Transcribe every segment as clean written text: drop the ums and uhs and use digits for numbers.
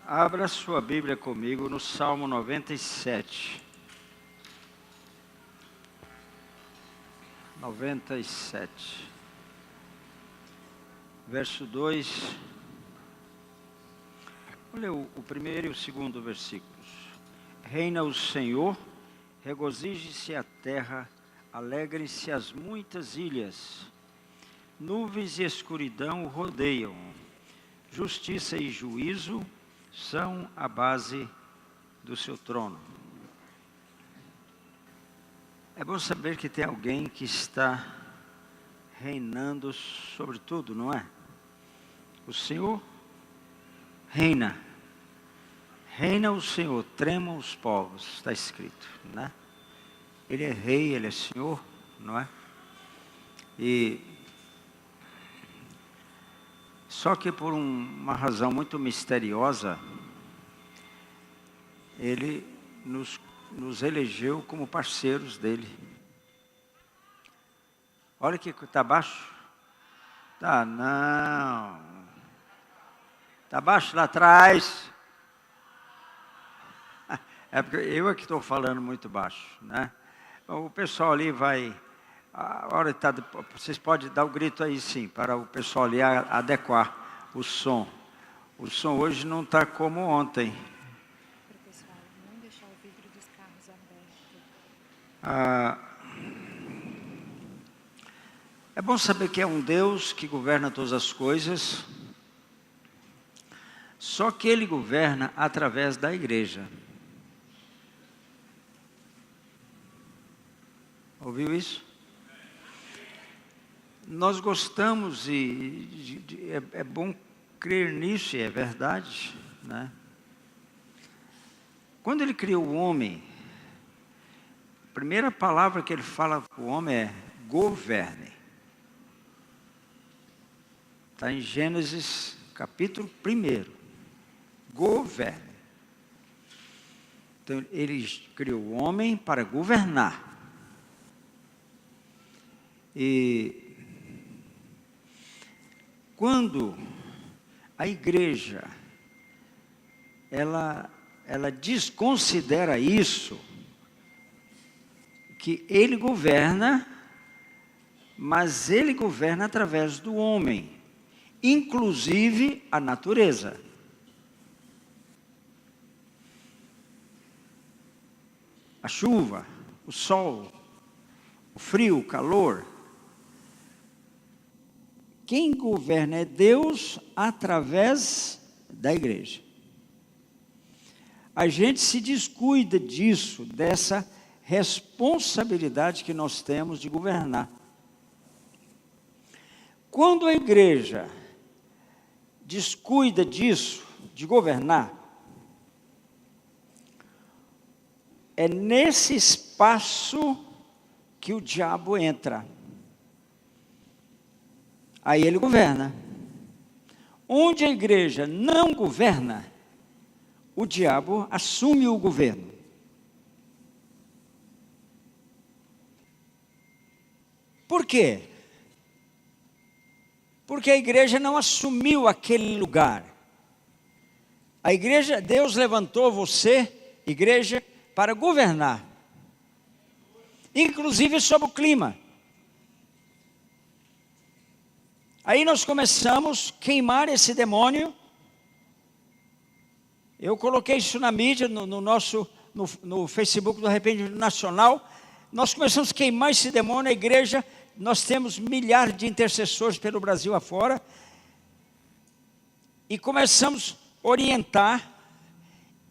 Abra sua Bíblia comigo no Salmo 97. 97. Verso 2. Olha o primeiro e o segundo versículos. Reina o Senhor, regozije-se a terra, alegrem-se as muitas ilhas. Nuvens e escuridão o rodeiam. Justiça e juízo são a base do seu trono. É bom saber que tem alguém que está reinando sobre tudo, não é? O Senhor reina. Reina o Senhor, tremam os povos, está escrito, né? Ele é rei, ele é Senhor, não é? Só que por uma razão muito misteriosa, ele nos elegeu como parceiros dele. Olha que está baixo. Tá, não. Está baixo lá atrás. É porque eu é que estou falando muito baixo, né? O pessoal ali vai... A hora tá, vocês podem dar o grito aí sim, para o pessoal ali adequar o som. O som hoje não está como ontem. Para o pessoal não deixar o vidro dos carros aberto. É bom saber que é um Deus que governa todas as coisas, só que Ele governa através da igreja. Ouviu isso? Nós gostamos é bom crer nisso, e é verdade, né? Quando Ele criou o homem, a primeira palavra que Ele fala para o homem é governe. Está em Gênesis capítulo 1. Governe. Então, Ele criou o homem para governar. E quando a igreja ela desconsidera isso, que ele governa, mas ele governa através do homem, inclusive a natureza. A chuva, o sol, o frio, o calor. Quem governa é Deus através da igreja. A gente se descuida disso, dessa responsabilidade que nós temos de governar. Quando a igreja descuida disso, de governar, é nesse espaço que o diabo entra. Aí ele governa. Onde a igreja não governa, o diabo assume o governo. Por quê? Porque a igreja não assumiu aquele lugar. A igreja, Deus levantou você, igreja, para governar. Inclusive sobre o clima. Aí nós começamos a queimar esse demônio. Eu coloquei isso na mídia, no Facebook do Arrependimento Nacional. Nós começamos a queimar esse demônio. A igreja, nós temos milhares de intercessores pelo Brasil afora. E começamos a orientar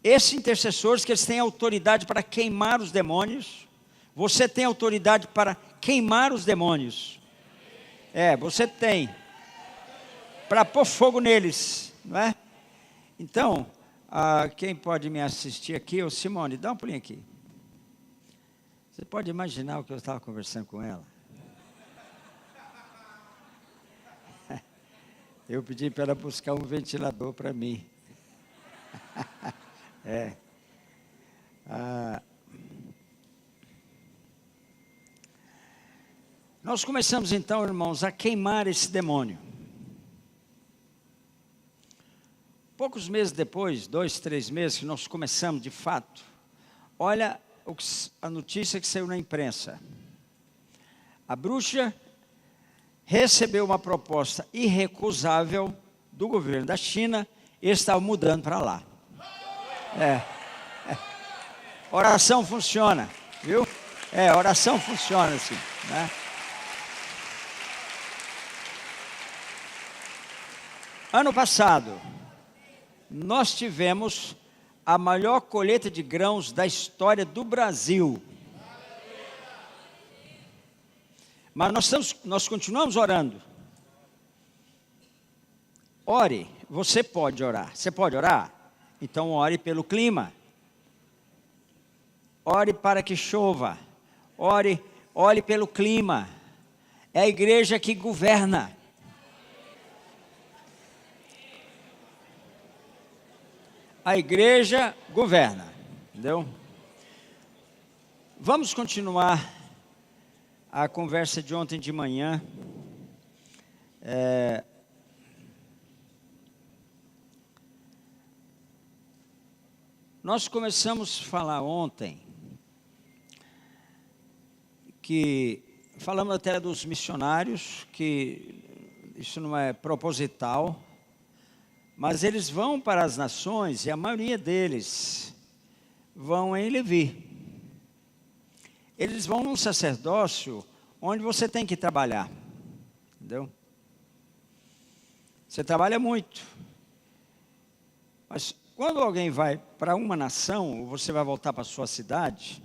esses intercessores, que eles têm autoridade para queimar os demônios. Você tem autoridade para queimar os demônios. Você tem. Para pôr fogo neles, não é? Então, quem pode me assistir aqui, ô Simone, dá um pulinho aqui. Você pode imaginar o que eu estava conversando com ela? Eu pedi para ela buscar um ventilador para mim. Nós começamos então, irmãos, a queimar esse demônio. Poucos meses depois, 2, 3 meses que nós começamos de fato, olha a notícia que saiu na imprensa. A bruxa recebeu uma proposta irrecusável do governo da China e estava mudando para lá. Oração funciona, viu? Oração funciona assim, né? Ano passado, nós tivemos a maior colheita de grãos da história do Brasil. Mas nós continuamos orando. Ore, você pode orar. Você pode orar? Então ore pelo clima. Ore para que chova. Ore pelo clima. É a igreja que governa. A igreja governa, entendeu? Vamos continuar a conversa de ontem de manhã. Nós começamos a falar ontem, que falamos até dos missionários, que isso não é proposital, mas eles vão para as nações e a maioria deles vão em Levi. Eles vão num sacerdócio onde você tem que trabalhar, entendeu? Você trabalha muito. Mas quando alguém vai para uma nação, ou você vai voltar para a sua cidade,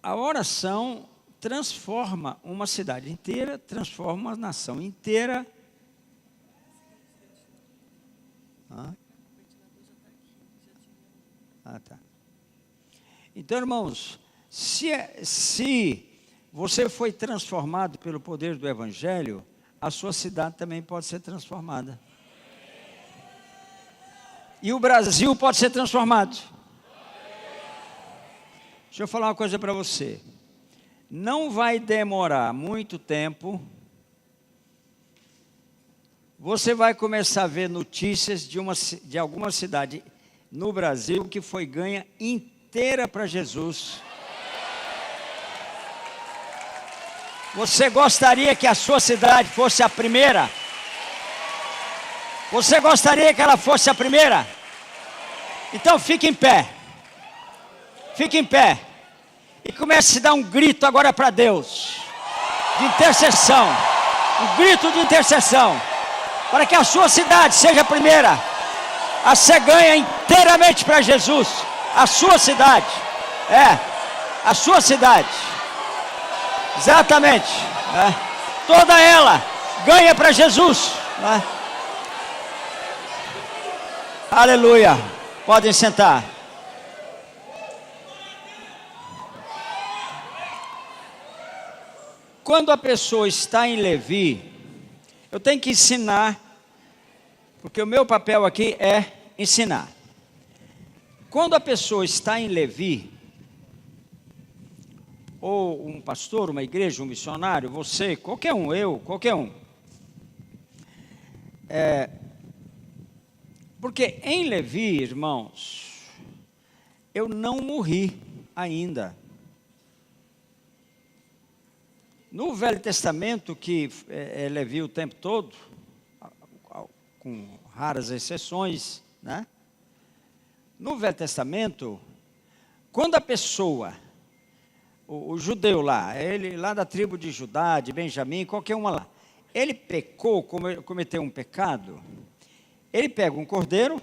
a oração transforma uma cidade inteira, transforma uma nação inteira. Tá. Então, irmãos, se você foi transformado pelo poder do Evangelho, a sua cidade também pode ser transformada. E o Brasil pode ser transformado. Deixa eu falar uma coisa para você. Não vai demorar muito tempo. Você vai começar a ver notícias de alguma cidade no Brasil que foi ganha inteira para Jesus. Você gostaria que a sua cidade fosse a primeira? Você gostaria que ela fosse a primeira? Então fique em pé. Fique em pé. E comece a dar um grito agora para Deus. De intercessão. Um grito de intercessão. Para que a sua cidade seja a primeira a ser ganha inteiramente para Jesus. A sua cidade. A sua cidade. Exatamente. Toda ela ganha para Jesus. Aleluia. Podem sentar. Quando a pessoa está em Levi, eu tenho que ensinar, porque o meu papel aqui é ensinar. Quando a pessoa está em Levi, ou um pastor, uma igreja, um missionário, você, qualquer um, qualquer um. Porque em Levi, irmãos, eu não morri ainda. No Velho Testamento, que é Levi o tempo todo, com raras exceções, né? No Velho Testamento, quando a pessoa, o judeu lá, ele lá da tribo de Judá, de Benjamim, qualquer uma lá, ele pecou, cometeu um pecado, ele pega um cordeiro,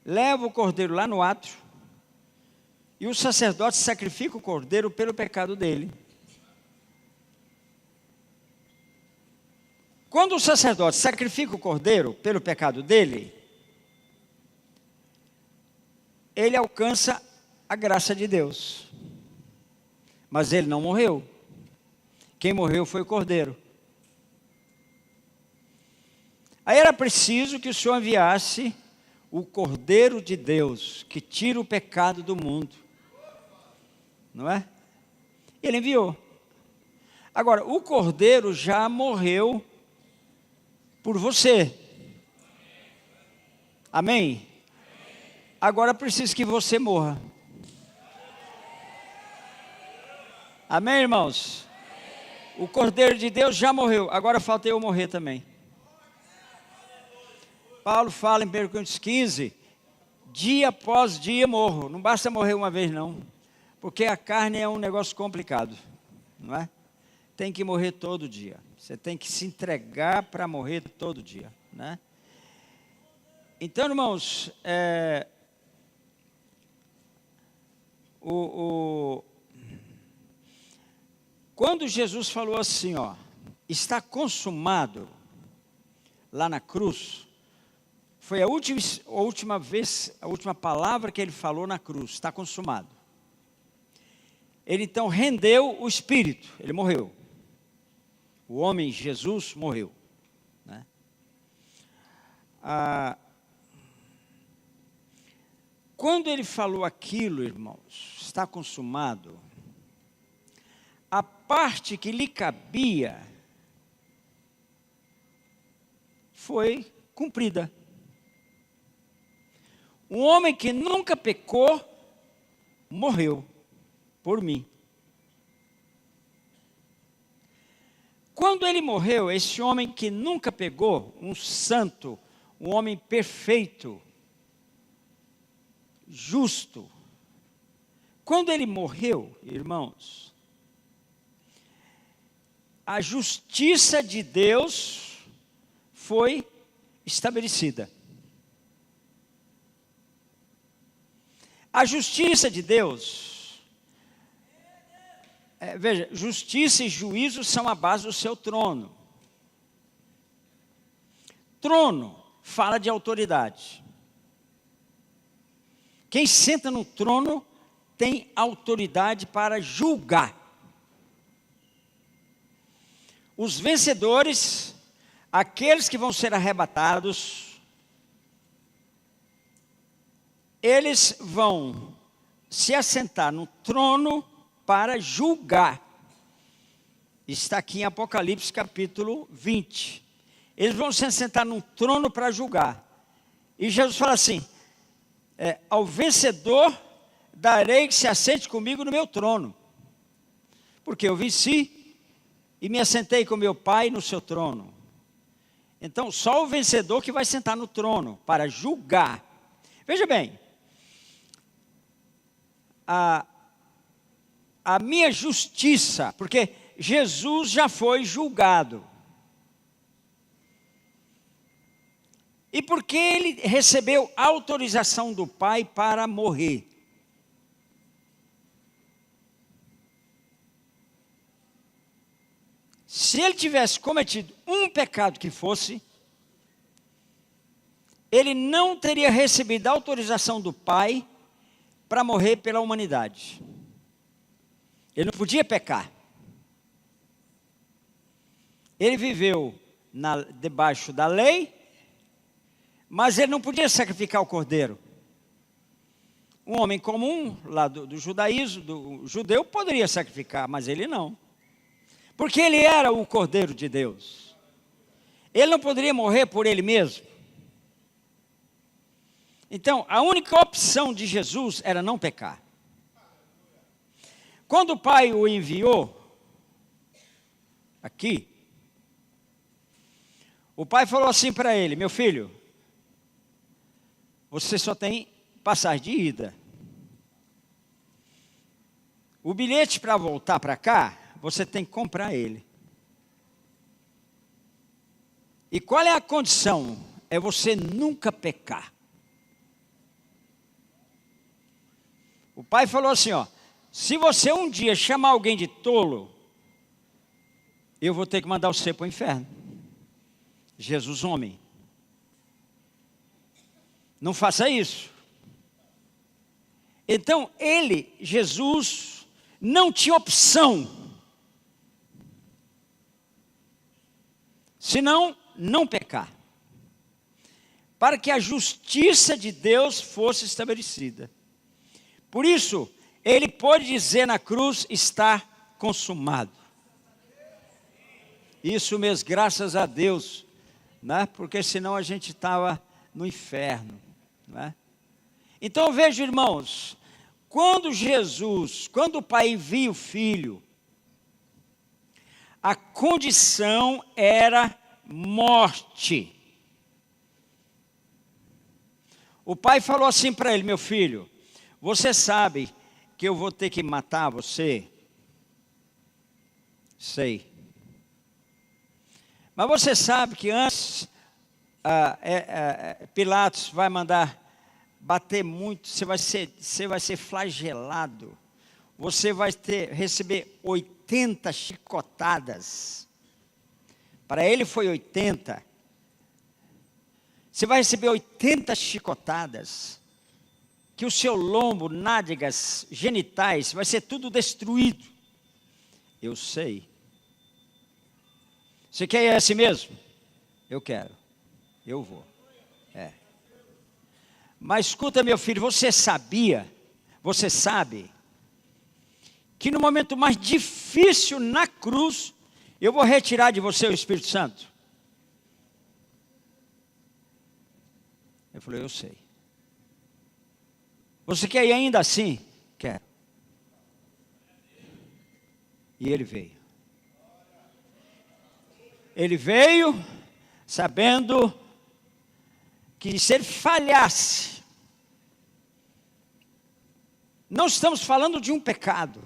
leva o cordeiro lá no átrio, e o sacerdote sacrifica o cordeiro pelo pecado dele. Quando o sacerdote sacrifica o cordeiro pelo pecado dele, ele alcança a graça de Deus. Mas ele não morreu. Quem morreu foi o cordeiro. Aí era preciso que o Senhor enviasse o Cordeiro de Deus, que tira o pecado do mundo. Não é? Ele enviou. Agora, o Cordeiro já morreu por você. Amém? Agora precisa que você morra. Amém, irmãos? O Cordeiro de Deus já morreu. Agora falta eu morrer também. Paulo fala em 1 Coríntios 15, dia após dia morro. Não basta morrer uma vez não, porque a carne é um negócio complicado, não é? Tem que morrer todo dia. Você tem que se entregar para morrer todo dia, né? Então, irmãos, quando Jesus falou assim, ó, está consumado, lá na cruz, foi a última palavra que ele falou na cruz, está consumado. Ele então rendeu o Espírito, ele morreu. O homem Jesus morreu, né? Quando ele falou aquilo, irmãos, está consumado, a parte que lhe cabia foi cumprida. Um homem que nunca pecou, morreu por mim. Quando ele morreu, esse homem que nunca pegou, um santo, um homem perfeito, justo, quando ele morreu, irmãos, a justiça de Deus foi estabelecida. A justiça de Deus, veja, justiça e juízo são a base do seu trono. Trono fala de autoridade. Quem senta no trono tem autoridade para julgar. Os vencedores, aqueles que vão ser arrebatados, eles vão se assentar no trono para julgar. Está aqui em Apocalipse capítulo 20. Eles vão se assentar num trono para julgar. E Jesus fala assim, ao vencedor darei que se assente comigo no meu trono. Porque eu venci e me assentei com meu Pai no seu trono. Então, só o vencedor que vai sentar no trono para julgar. Veja bem, a minha justiça, porque Jesus já foi julgado. E porque ele recebeu autorização do Pai para morrer. Se ele tivesse cometido um pecado que fosse, ele não teria recebido a autorização do Pai para morrer pela humanidade. Ele não podia pecar. Ele viveu debaixo da lei, mas ele não podia sacrificar o cordeiro. Um homem comum, lá do judaísmo, do judeu, poderia sacrificar, mas ele não. Porque ele era o cordeiro de Deus. Ele não poderia morrer por ele mesmo. Então, a única opção de Jesus era não pecar. Quando o Pai o enviou, aqui, o Pai falou assim para ele, meu filho, você só tem passagem de ida. O bilhete para voltar para cá, você tem que comprar ele. E qual é a condição? É você nunca pecar. O Pai falou assim, ó, se você um dia chamar alguém de tolo, eu vou ter que mandar você para o inferno. Jesus homem. Não faça isso. Então Jesus, não tinha opção. Senão, não pecar. Para que a justiça de Deus fosse estabelecida. Por isso, ele pôde dizer na cruz, está consumado. Isso mesmo, graças a Deus, né? Porque senão a gente estava no inferno, né? Então veja, irmãos, quando o Pai envia o Filho, a condição era morte. O Pai falou assim para ele: meu filho, você sabe que eu vou ter que matar você? Sei. Mas você sabe que antes Pilatos vai mandar bater muito, você vai ser flagelado, você vai receber 80 chicotadas. Para ele foi 80. Você vai receber 80 chicotadas, que o seu lombo, nádegas, genitais, vai ser tudo destruído. Eu sei. Você quer ir assim mesmo? Eu quero. Eu vou. Mas escuta, meu filho, você sabe, que no momento mais difícil na cruz, eu vou retirar de você o Espírito Santo? Eu falei: eu sei. Você quer ir ainda assim? Quero. E ele veio. Ele veio sabendo que se ele falhasse, não estamos falando de um pecado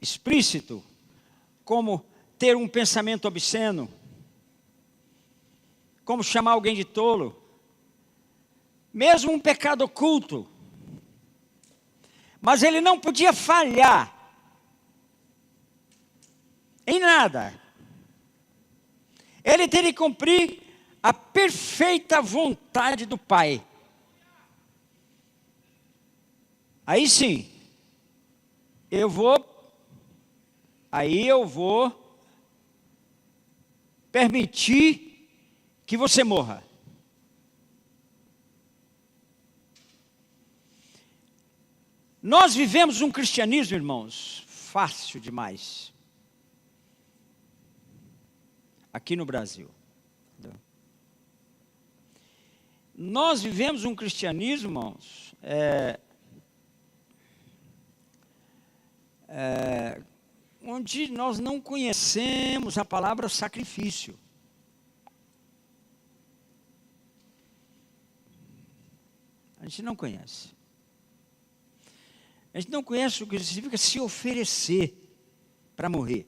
explícito, como ter um pensamento obsceno, como chamar alguém de tolo, mesmo um pecado oculto, mas ele não podia falhar em nada. Ele teria que cumprir a perfeita vontade do Pai. Aí sim, eu vou permitir que você morra. Nós vivemos um cristianismo, irmãos, fácil demais. Aqui no Brasil. Nós vivemos um cristianismo, irmãos, onde nós não conhecemos a palavra sacrifício. A gente não conhece. A gente não conhece o que significa se oferecer para morrer.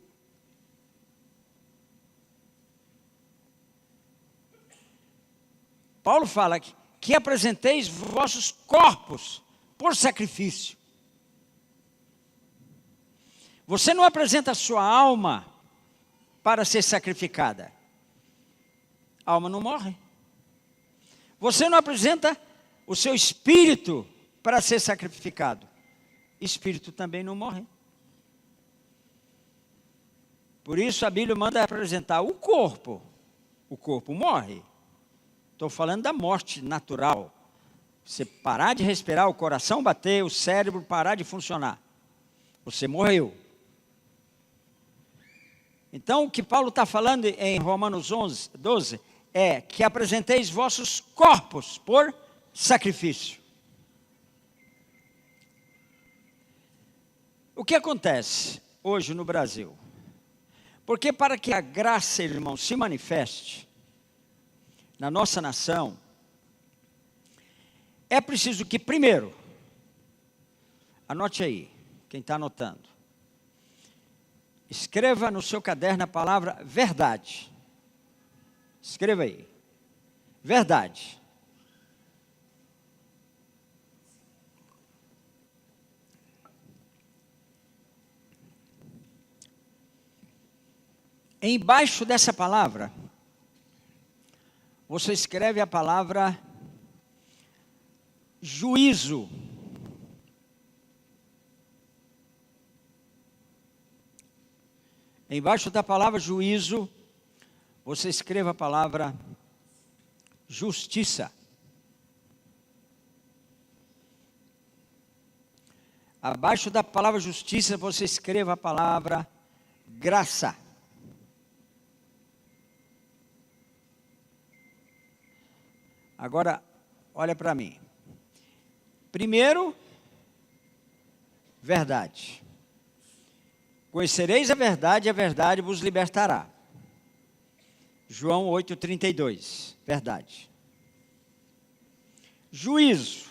Paulo fala que apresenteis vossos corpos por sacrifício. Você não apresenta a sua alma para ser sacrificada. A alma não morre. Você não apresenta o seu espírito para ser sacrificado. Espírito também não morre. Por isso a Bíblia manda apresentar o corpo. O corpo morre. Estou falando da morte natural. Você parar de respirar, o coração bater, o cérebro parar de funcionar. Você morreu. Então, o que Paulo está falando em Romanos 12, é que apresenteis vossos corpos por sacrifício. O que acontece hoje no Brasil? Porque para que a graça, irmão, se manifeste na nossa nação, é preciso que, primeiro, anote aí, quem está anotando, escreva no seu caderno a palavra verdade. Escreva aí, verdade. Embaixo dessa palavra, você escreve a palavra juízo. Embaixo da palavra juízo, você escreva a palavra justiça. Abaixo da palavra justiça, você escreva a palavra graça. Agora, olha para mim. Primeiro, verdade. Conhecereis a verdade vos libertará. João 8,32, verdade. Juízo.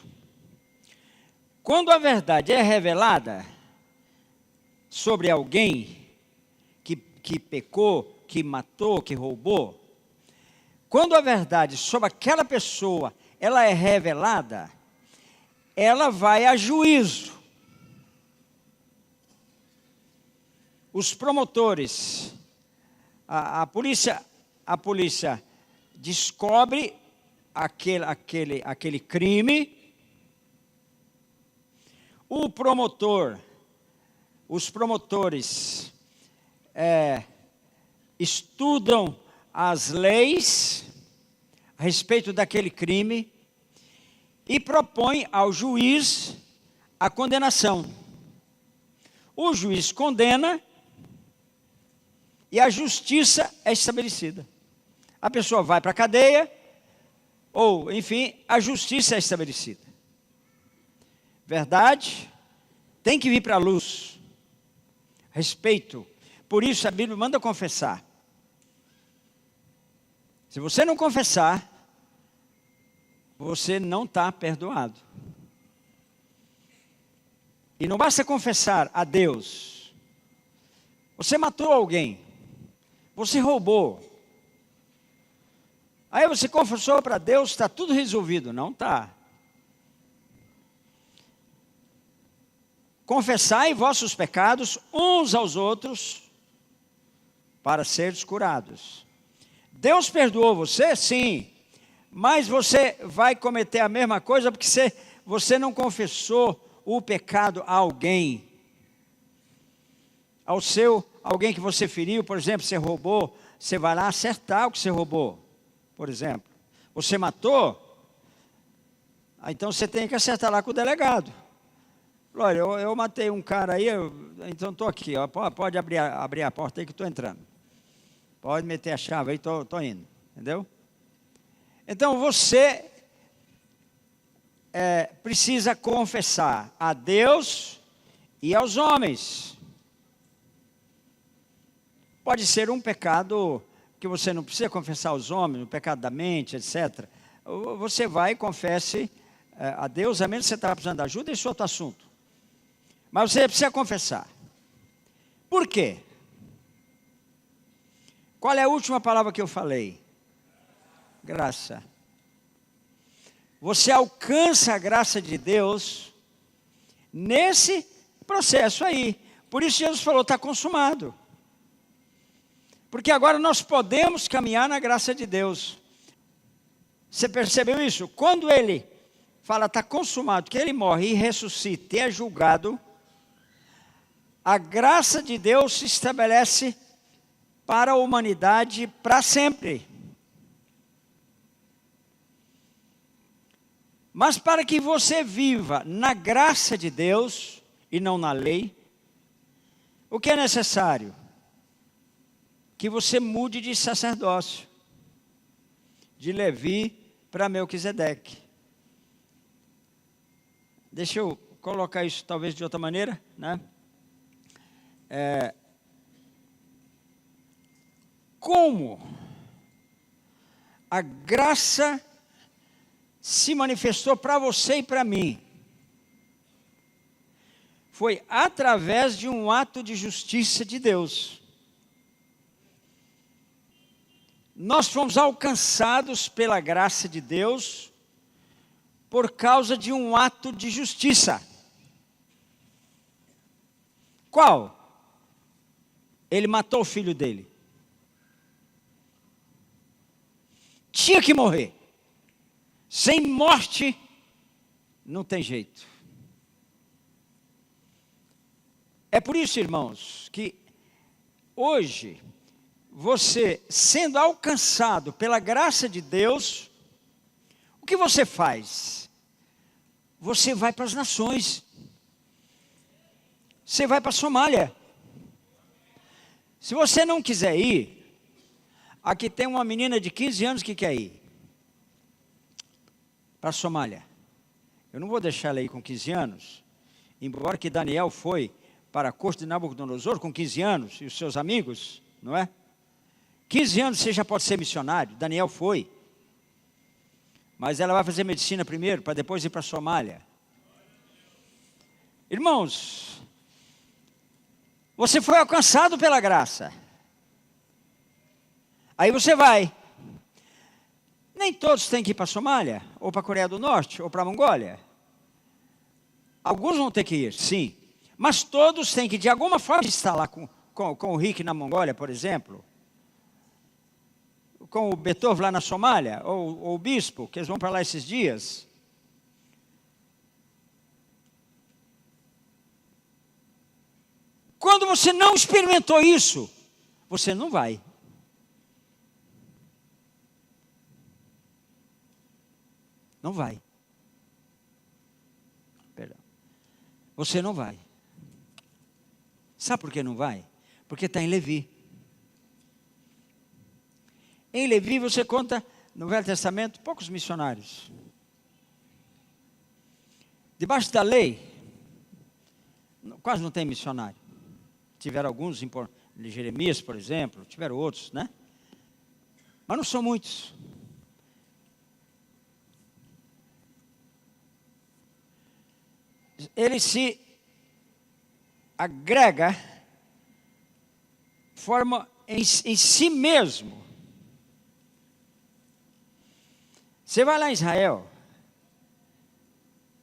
Quando a verdade é revelada sobre alguém que pecou, que matou, que roubou, quando a verdade sobre aquela pessoa, ela é revelada, ela vai a juízo. Os promotores, a polícia descobre aquele crime. Os promotores estudam as leis a respeito daquele crime e propõem ao juiz a condenação. O juiz condena e a justiça é estabelecida. A pessoa vai para a cadeia, ou, enfim, a justiça é estabelecida. Verdade tem que vir para a luz. Respeito. Por isso a Bíblia manda confessar. Se você não confessar, você não está perdoado. E não basta confessar a Deus. Você matou alguém. Você roubou. Aí você confessou para Deus, está tudo resolvido. Não está. Confessai vossos pecados uns aos outros para seres curados. Deus perdoou você? Sim. Mas você vai cometer a mesma coisa porque você não confessou o pecado a alguém. Alguém que você feriu, por exemplo, você roubou, você vai lá acertar o que você roubou, por exemplo. Você matou, então você tem que acertar lá com o delegado. Olha, eu matei um cara aí, então estou aqui, ó, pode abrir a porta aí que estou entrando. Pode meter a chave aí, estou indo, entendeu? Então você precisa confessar a Deus e aos homens. Pode ser um pecado que você não precisa confessar aos homens, o pecado da mente, etc. Você vai e confesse a Deus, a menos que você está precisando de ajuda, isso é outro assunto. Mas você precisa confessar. Por quê? Qual é a última palavra que eu falei? Graça. Você alcança a graça de Deus nesse processo aí. Por isso Jesus falou, está consumado. Porque agora nós podemos caminhar na graça de Deus. Você percebeu isso? Quando ele fala, está consumado, que ele morre e ressuscita e é julgado, a graça de Deus se estabelece para a humanidade para sempre. Mas para que você viva na graça de Deus e não na lei, o que é necessário? Que você mude de sacerdócio, de Levi para Melquisedeque. Deixa eu colocar isso talvez de outra maneira, né? Como a graça se manifestou para você e para mim? Foi através de um ato de justiça de Deus. Nós fomos alcançados pela graça de Deus por causa de um ato de justiça. Qual? Ele matou o filho dele. Tinha que morrer. Sem morte, não tem jeito. É por isso, irmãos, que hoje, você sendo alcançado pela graça de Deus, o que você faz? Você vai para as nações. Você vai para a Somália. Se você não quiser ir, aqui tem uma menina de 15 anos que quer ir. para a Somália. Eu não vou deixar ela ir com 15 anos, embora que Daniel foi para a corte de Nabucodonosor com 15 anos, e os seus amigos, não é? 15 anos você já pode ser missionário, Daniel foi. Mas ela vai fazer medicina primeiro, para depois ir para a Somália. Irmãos, você foi alcançado pela graça. Aí você vai. Nem todos têm que ir para a Somália, ou para a Coreia do Norte, ou para a Mongólia. Alguns vão ter que ir, sim. Mas todos têm que, de alguma forma, estar lá com o Rick na Mongólia, por exemplo. Com o Beethoven lá na Somália, ou o Bispo, que eles vão para lá esses dias. Quando você não experimentou isso, você não vai. Não vai. Perdão. Você não vai. Sabe por que não vai? Porque está em Levi. Em Levi você conta, no Velho Testamento, poucos missionários. Debaixo da lei, quase não tem missionário. Tiveram alguns, de Jeremias, por exemplo, tiveram outros, né? Mas não são muitos. Ele se agrega, forma em si mesmo. Você vai lá em Israel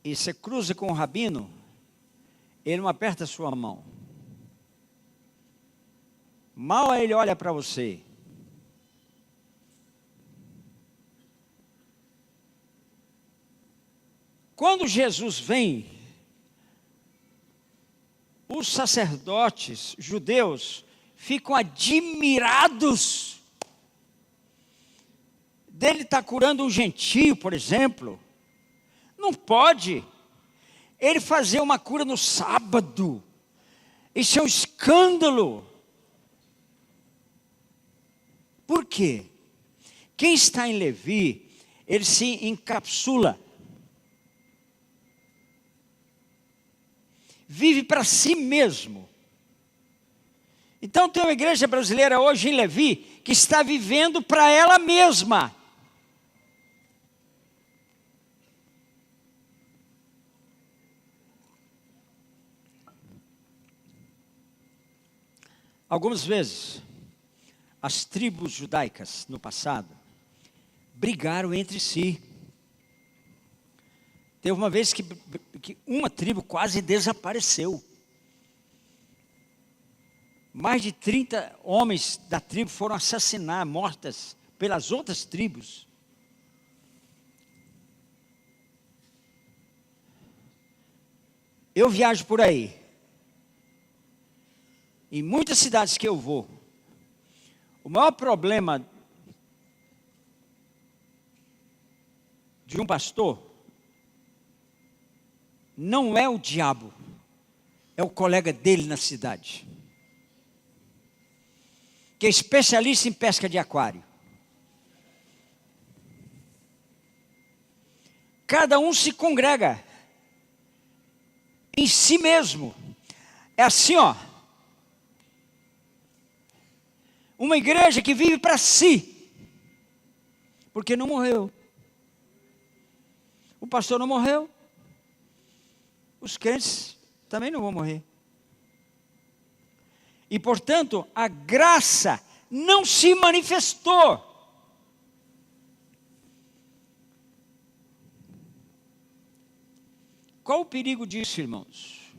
e você cruza com o rabino, ele não aperta a sua mão. Mal ele olha para você. Quando Jesus vem, os sacerdotes judeus ficam admirados dele estar curando um gentio, por exemplo. Não pode ele fazer uma cura no sábado. Isso é um escândalo. Por quê? Quem está em Levi, ele se encapsula. Vive para si mesmo. Então tem uma igreja brasileira hoje em Levi que está vivendo para ela mesma. Algumas vezes, as tribos judaicas no passado brigaram entre si. Teve uma vez que uma tribo quase desapareceu. Mais de 30 homens da tribo foram assassinados, mortas pelas outras tribos. Eu viajo por aí. Em muitas cidades que eu vou, o maior problema de um pastor não é o diabo, é o colega dele na cidade, que é especialista em pesca de aquário. Cada um se congrega em si mesmo. É assim, ó. Uma igreja que vive para si, porque não morreu. O pastor não morreu. Os crentes também não vão morrer. E, portanto, a graça não se manifestou. Qual o perigo disso, irmãos?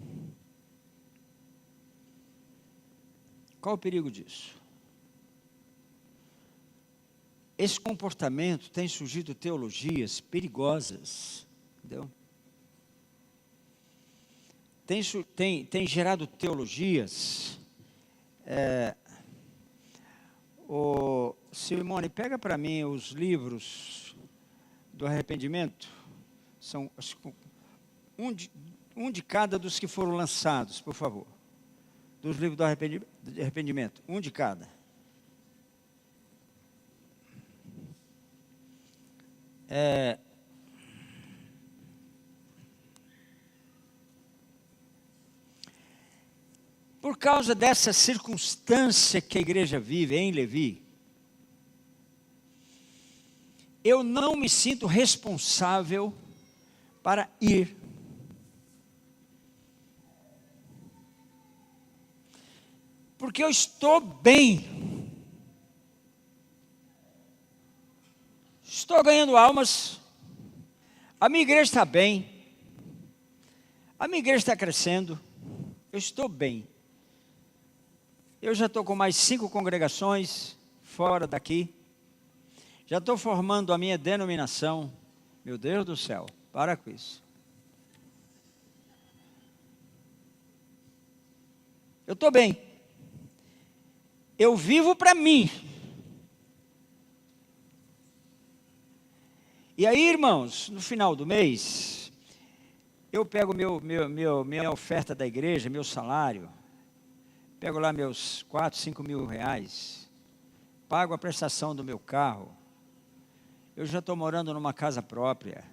Qual o perigo disso? Esse comportamento tem surgido teologias perigosas, entendeu? Tem gerado teologias. Simone, pega para mim os livros do arrependimento. São um de cada dos que foram lançados, por favor. Dos livros do arrependimento, um de cada. por causa dessa circunstância que a igreja vive em Levi, eu não me sinto responsável para ir. Porque eu estou bem. Estou ganhando almas. A minha igreja está bem. A minha igreja está crescendo. Eu estou bem. Eu já estou com mais 5 congregações fora daqui. Já estou formando a minha denominação. Meu Deus do céu, para com isso. Eu estou bem. Eu vivo para mim. E aí, irmãos, no final do mês, eu pego minha oferta da igreja, meu salário, pego lá meus 4, 5 mil reais, pago a prestação do meu carro, eu já estou morando numa casa própria.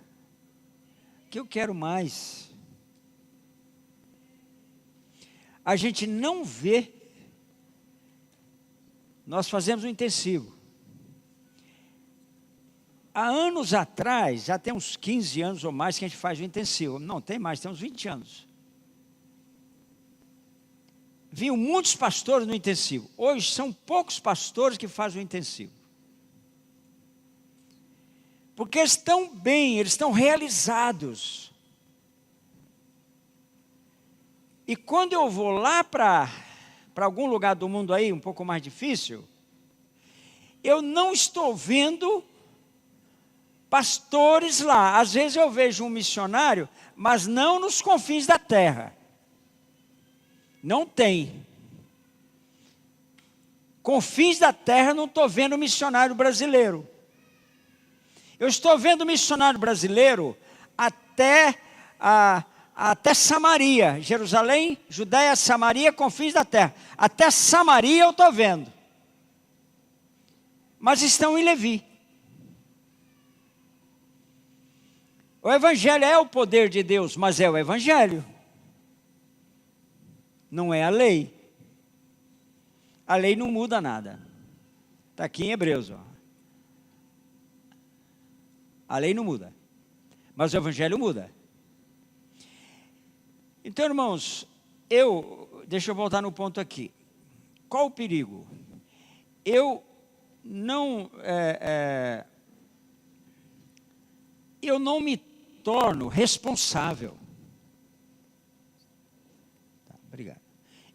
O que eu quero mais? A gente não vê. Nós fazemos um intensivo. Há anos atrás, já tem uns 15 anos ou mais que a gente faz o intensivo. Não, tem mais, tem uns 20 anos. Vinham muitos pastores no intensivo. Hoje são poucos pastores que fazem o intensivo. Porque eles estão bem, eles estão realizados. E quando eu vou lá para algum lugar do mundo aí, um pouco mais difícil, eu não estou vendo pastores lá. Às vezes eu vejo um missionário, mas não nos confins da terra. Não tem. Confins da terra, não estou vendo missionário brasileiro. Eu estou vendo missionário brasileiro até Samaria, Jerusalém, Judéia, Samaria, confins da terra. Até Samaria eu estou vendo. Mas estão em Levi. O evangelho é o poder de Deus, mas é o evangelho. Não é a lei. A lei não muda nada. Está aqui em Hebreus, ó. A lei não muda, mas o evangelho muda. Então, irmãos, deixa eu voltar no ponto aqui. Qual o perigo? Eu não me torno responsável. Tá, obrigado.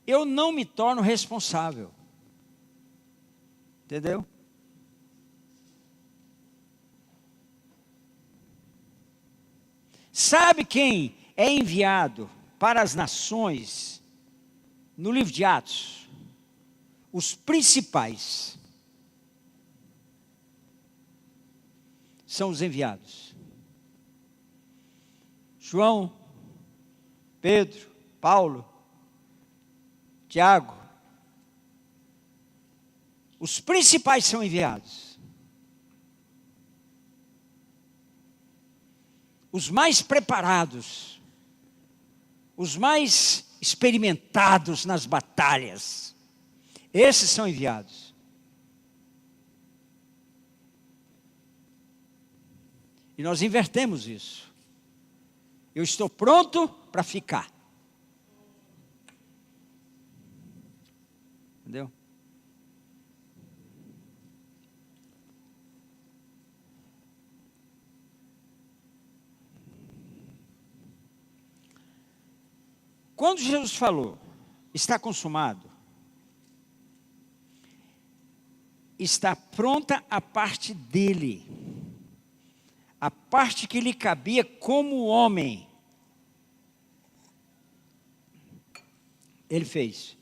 Eu não me torno responsável. Entendeu? Sabe quem é enviado para as nações no livro de Atos? Os principais são os enviados. João, Pedro, Paulo, Tiago. Os principais são enviados. Os mais preparados, os mais experimentados nas batalhas, esses são enviados. E nós invertemos isso. Eu estou pronto para ficar. Entendeu? Quando Jesus falou, está consumado, está pronta a parte dele, a parte que lhe cabia como homem. Ele fez.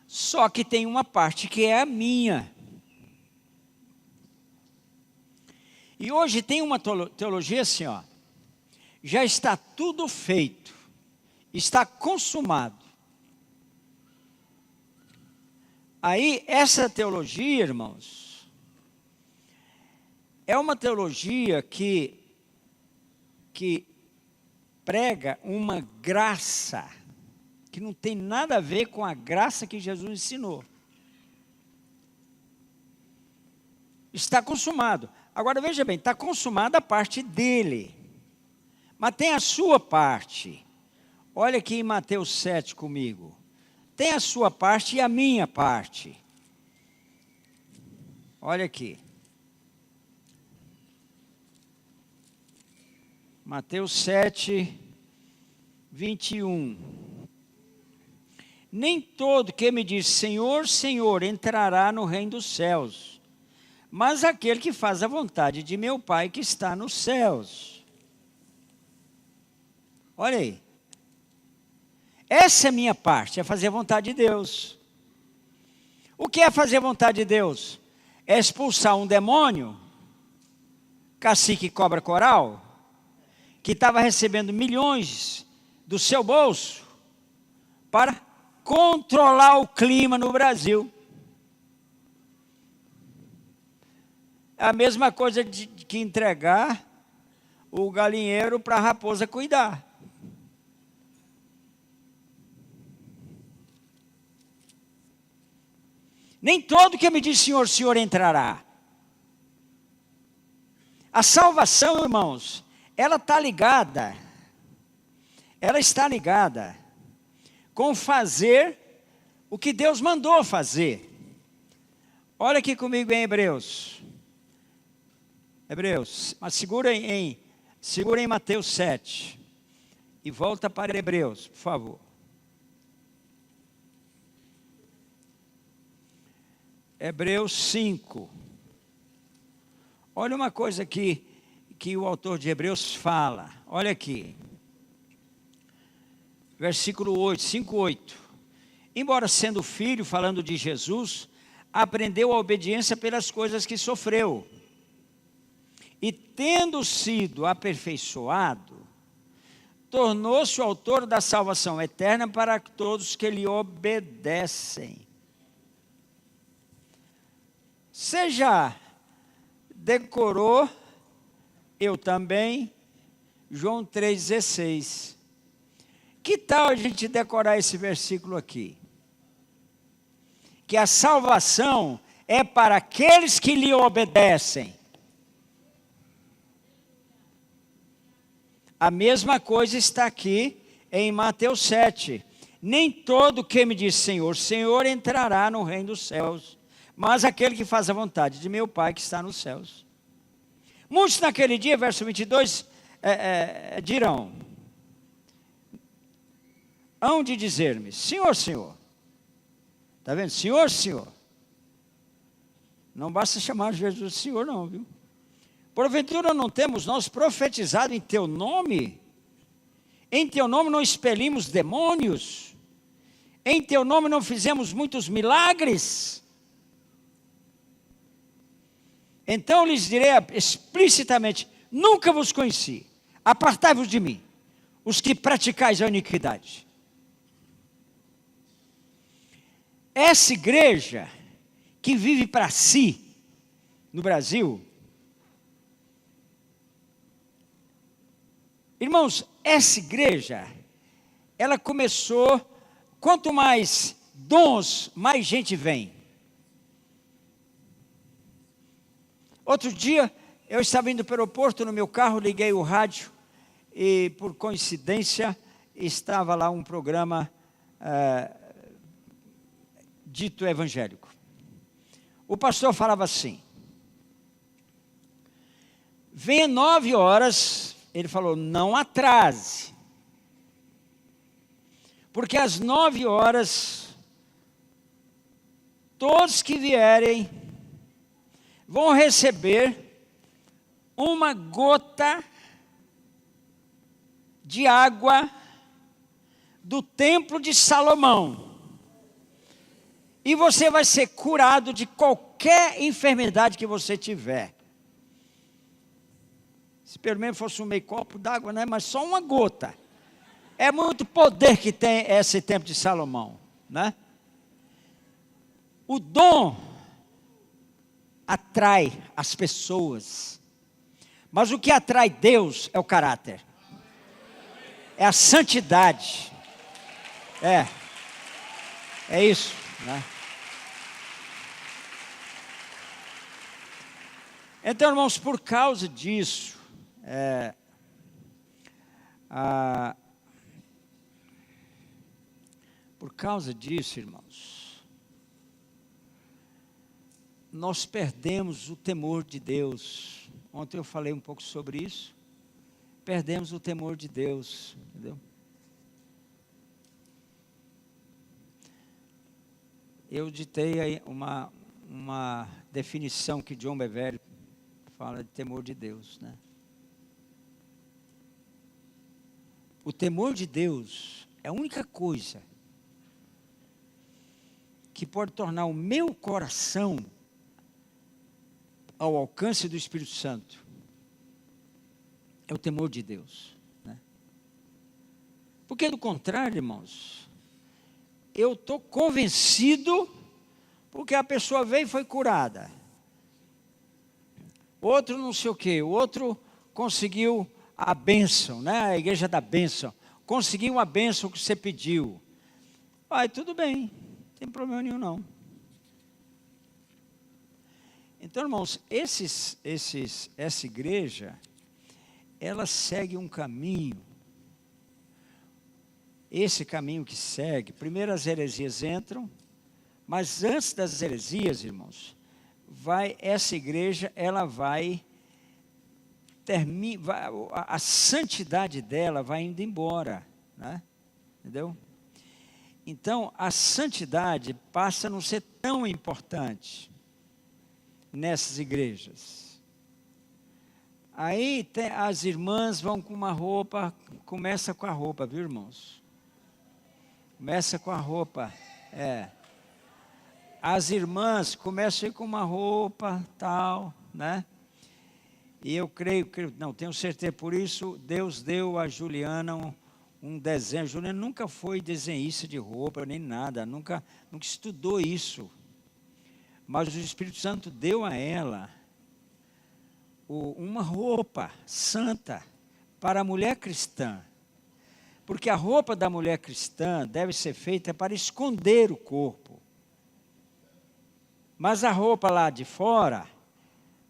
Só que tem uma parte que é a minha. E hoje tem uma teologia assim, ó. Já está tudo feito, está consumado. Aí, essa teologia, irmãos, é uma teologia que prega uma graça que não tem nada a ver com a graça que Jesus ensinou. Está consumado. Agora veja bem, está consumada a parte dele. Mas tem a sua parte. Olha aqui em Mateus 7 comigo. Tem a sua parte e a minha parte. Olha aqui. Mateus 7, 21. Nem todo que me diz Senhor, Senhor, entrará no reino dos céus, mas aquele que faz a vontade de meu Pai que está nos céus. Olha aí. Essa é a minha parte, é fazer a vontade de Deus. O que é fazer a vontade de Deus? É expulsar um demônio, cacique cobra coral, que estava recebendo milhões do seu bolso para controlar o clima no Brasil. É a mesma coisa que entregar o galinheiro para a raposa cuidar. Nem todo que me diz Senhor, Senhor entrará. A salvação, irmãos, ela está ligada com fazer o que Deus mandou fazer. Olha aqui comigo em Hebreus, mas segura em Mateus 7 e volta para Hebreus, por favor. Hebreus 5. Olha uma coisa que o autor de Hebreus fala. Olha aqui. Versículo 8, 5, 8. Embora sendo filho, falando de Jesus, aprendeu a obediência pelas coisas que sofreu. E tendo sido aperfeiçoado, tornou-se o autor da salvação eterna para todos que lhe obedecem. Você já decorou, eu também, João 3,16. Que tal a gente decorar esse versículo aqui? Que a salvação é para aqueles que lhe obedecem. A mesma coisa está aqui em Mateus 7. Nem todo que me diz Senhor, Senhor entrará no reino dos céus, mas aquele que faz a vontade de meu Pai que está nos céus. Muitos naquele dia, verso 22, dirão, hão de dizer-me, Senhor, Senhor. Está vendo? Senhor, Senhor. Não basta chamar Jesus de Senhor não, viu? Porventura não temos nós profetizado em teu nome? Em teu nome não expelimos demônios? Em teu nome não fizemos muitos milagres? Então lhes direi explicitamente, nunca vos conheci, apartai-vos de mim, os que praticais a iniquidade. Essa igreja que vive para si, no Brasil, irmãos, essa igreja, ela começou, quanto mais dons, mais gente vem. Outro dia, eu estava indo para o aeroporto no meu carro, liguei o rádio e, por coincidência, estava lá um programa dito evangélico. O pastor falava assim, venha 9 horas, ele falou, não atrase, porque às 9 horas, todos que vierem, vão receber uma gota de água do templo de Salomão. E você vai ser curado de qualquer enfermidade que você tiver. Se pelo menos fosse um meio copo d'água, né? Mas só uma gota. É muito poder que tem esse templo de Salomão, né? O dom atrai as pessoas, mas o que atrai Deus é o caráter, é a santidade, É isso, né? Então, irmãos, por causa disso, irmãos, nós perdemos o temor de Deus. Ontem eu falei um pouco sobre isso. Perdemos o temor de Deus, entendeu? Eu ditei aí uma definição que John Bevere fala de temor de Deus, né? O temor de Deus é a única coisa que pode tornar o meu coração ao alcance do Espírito Santo. É o temor de Deus, né? Porque do contrário, irmãos, eu estou convencido, porque a pessoa veio e foi curada. Outro não sei o quê, o outro conseguiu a bênção, né? A igreja da bênção. Conseguiu a bênção que você pediu. Tudo bem, não tem problema nenhum não. Então, irmãos, essa igreja, ela segue um caminho. Esse caminho que segue, primeiro as heresias entram, mas antes das heresias, irmãos, essa igreja, ela a santidade dela vai indo embora, né? Entendeu? Então, a santidade passa a não ser tão importante nessas igrejas. Aí as irmãs vão com uma roupa, começa com a roupa, viu, irmãos? Começa com a roupa, As irmãs começam a ir com uma roupa, tal, né? E eu tenho certeza, por isso Deus deu a Juliana um desenho. Juliana nunca foi desenhista de roupa, nem nada, nunca estudou isso. Mas o Espírito Santo deu a ela uma roupa santa para a mulher cristã. Porque a roupa da mulher cristã deve ser feita para esconder o corpo. Mas a roupa lá de fora,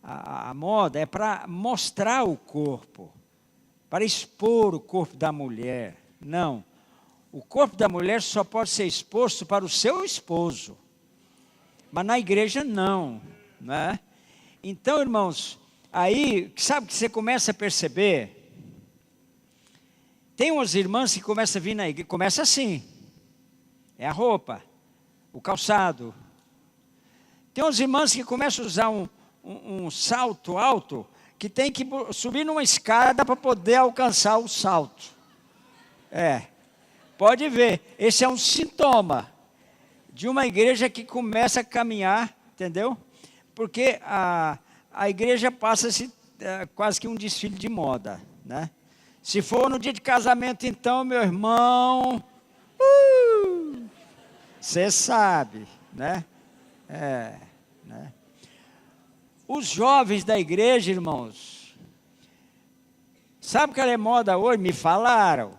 a moda é para mostrar o corpo, para expor o corpo da mulher. Não, o corpo da mulher só pode ser exposto para o seu esposo. Mas na igreja não, né? Então, irmãos, aí, sabe o que você começa a perceber? Tem umas irmãs que começam a vir na igreja, começa assim, é a roupa, o calçado. Tem umas irmãs que começam a usar um salto alto, que tem que subir numa escada para poder alcançar o salto. Pode ver, esse é um sintoma de uma igreja que começa a caminhar, entendeu? Porque a igreja passa-se quase que um desfile de moda, né? Se for no dia de casamento, então, meu irmão, você sabe, né? Né? Os jovens da igreja, irmãos, sabe que ela é moda hoje? Me falaram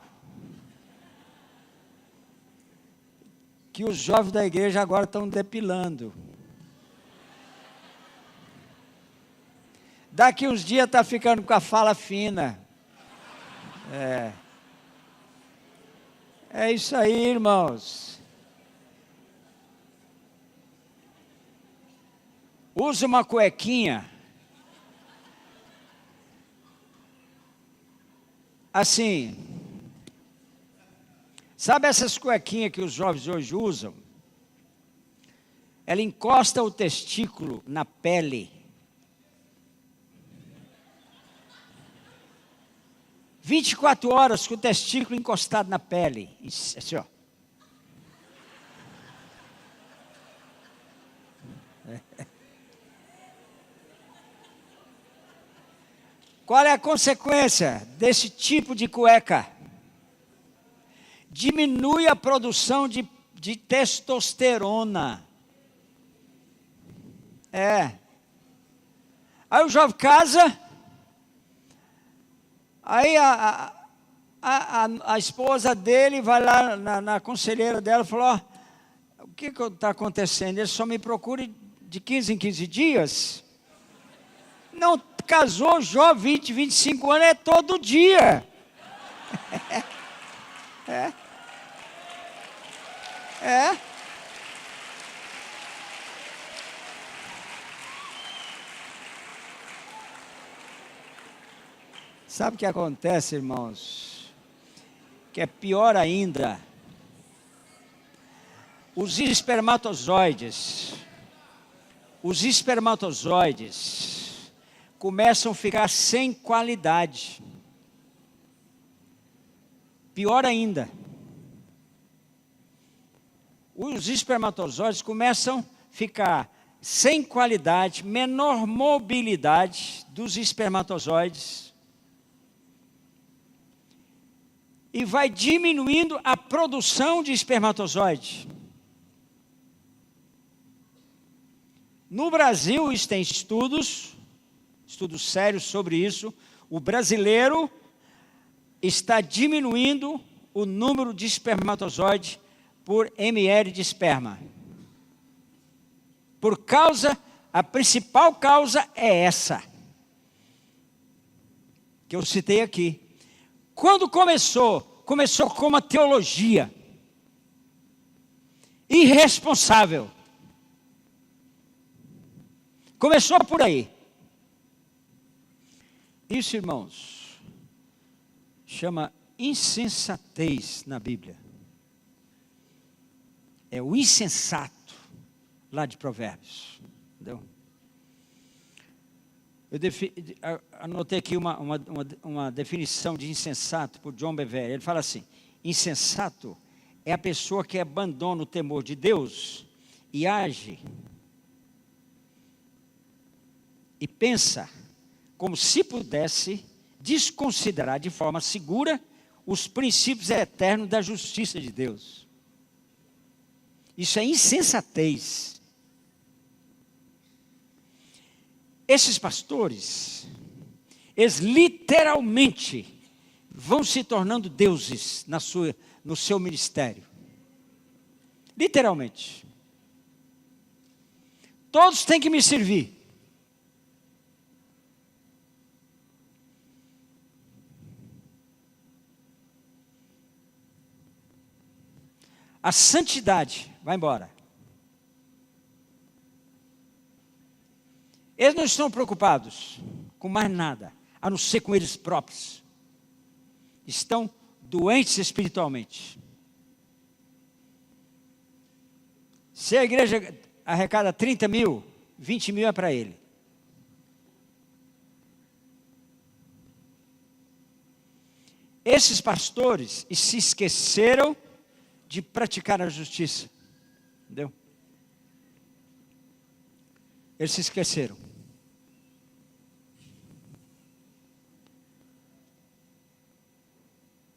que os jovens da igreja agora estão depilando. Daqui uns dias está ficando com a fala fina. É isso aí, irmãos. Usa uma cuequinha. Assim. Sabe essas cuequinhas que os jovens hoje usam? Ela encosta o testículo na pele. 24 horas com o testículo encostado na pele. Isso, assim, ó. Qual é a consequência desse tipo de cueca? Diminui a produção de testosterona. Aí o jovem casa, aí a esposa dele vai lá na conselheira dela e falou: ó, o que está acontecendo? Ele só me procura de 15 em 15 dias. Não, casou, jovem, 20, 25 anos, é todo dia. É. Sabe o que acontece, irmãos? Que é pior ainda. Os espermatozoides começam a ficar sem qualidade. Pior ainda. Os espermatozoides começam a ficar sem qualidade, menor mobilidade dos espermatozoides. E vai diminuindo a produção de espermatozoide. No Brasil, isso tem estudos sérios sobre isso. O brasileiro está diminuindo o número de espermatozoide por ml de esperma. A principal causa é essa, que eu citei aqui. Quando começou com uma teologia irresponsável. Começou por aí. Isso, irmãos, chama insensatez na Bíblia. É o insensato lá de Provérbios. Entendeu? Eu anotei aqui uma definição de insensato por John Bevere. Ele fala assim: insensato é a pessoa que abandona o temor de Deus e age e pensa como se pudesse desconsiderar de forma segura os princípios eternos da justiça de Deus. Isso é insensatez. Esses pastores, eles literalmente vão se tornando deuses no seu ministério. Literalmente. Todos têm que me servir. A santidade vai embora. Eles não estão preocupados com mais nada, a não ser com eles próprios. Estão doentes espiritualmente. Se a igreja arrecada 30 mil, 20 mil é para ele. Esses pastores se esqueceram de praticar a justiça. Entendeu? Eles se esqueceram.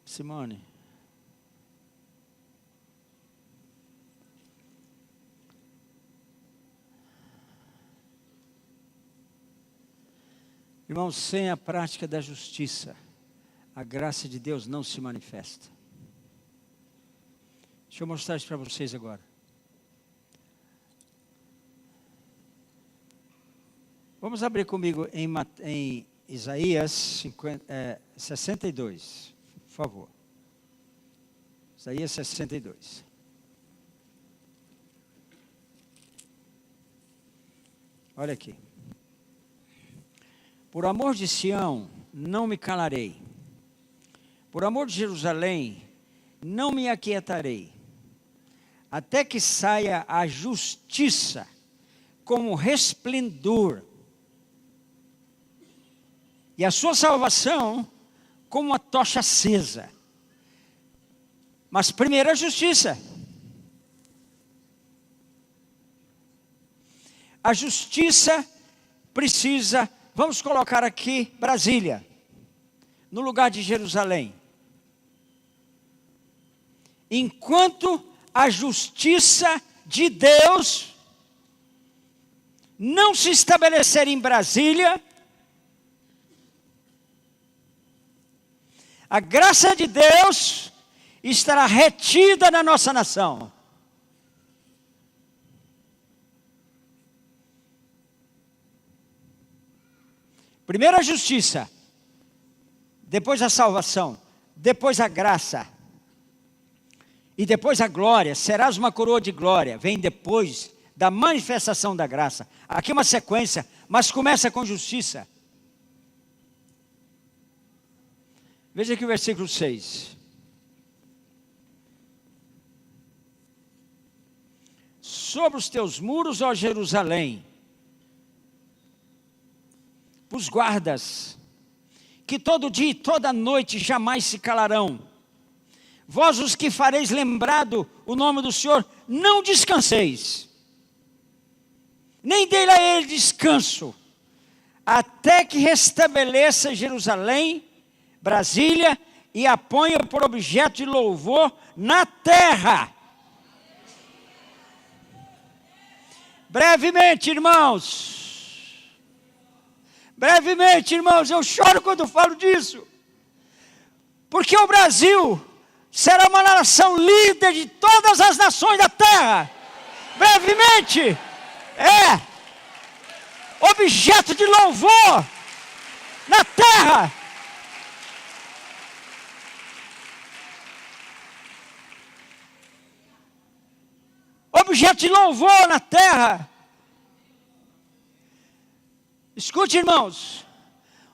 Simone. Irmãos, sem a prática da justiça, a graça de Deus não se manifesta. Deixa eu mostrar isso para vocês agora. Vamos abrir comigo em Isaías 62, por favor. Isaías 62. Olha aqui. Por amor de Sião, não me calarei. Por amor de Jerusalém, não me aquietarei. Até que saia a justiça como resplendor, e a sua salvação como uma tocha acesa. Mas primeiro a justiça. A justiça precisa, vamos colocar aqui Brasília, no lugar de Jerusalém. Enquanto a justiça de Deus não se estabelecer em Brasília, A graça de Deus estará retida na nossa nação. Primeiro a justiça, depois a salvação, depois a graça, e depois a glória. Serás uma coroa de glória, vem depois da manifestação da graça. Aqui é uma sequência, mas começa com justiça. Veja aqui o versículo 6. Sobre os teus muros, ó Jerusalém, os guardas, que todo dia e toda noite jamais se calarão. Vós os que fareis lembrado o nome do Senhor, não descanseis, nem dê a ele descanso, até que restabeleça Jerusalém, Brasília, e a ponha por objeto de louvor na terra. Brevemente, irmãos, eu choro quando falo disso, porque o Brasil será uma nação líder de todas as nações da terra. Brevemente, objeto de louvor na terra. Objeto de louvor na terra. Escute, irmãos,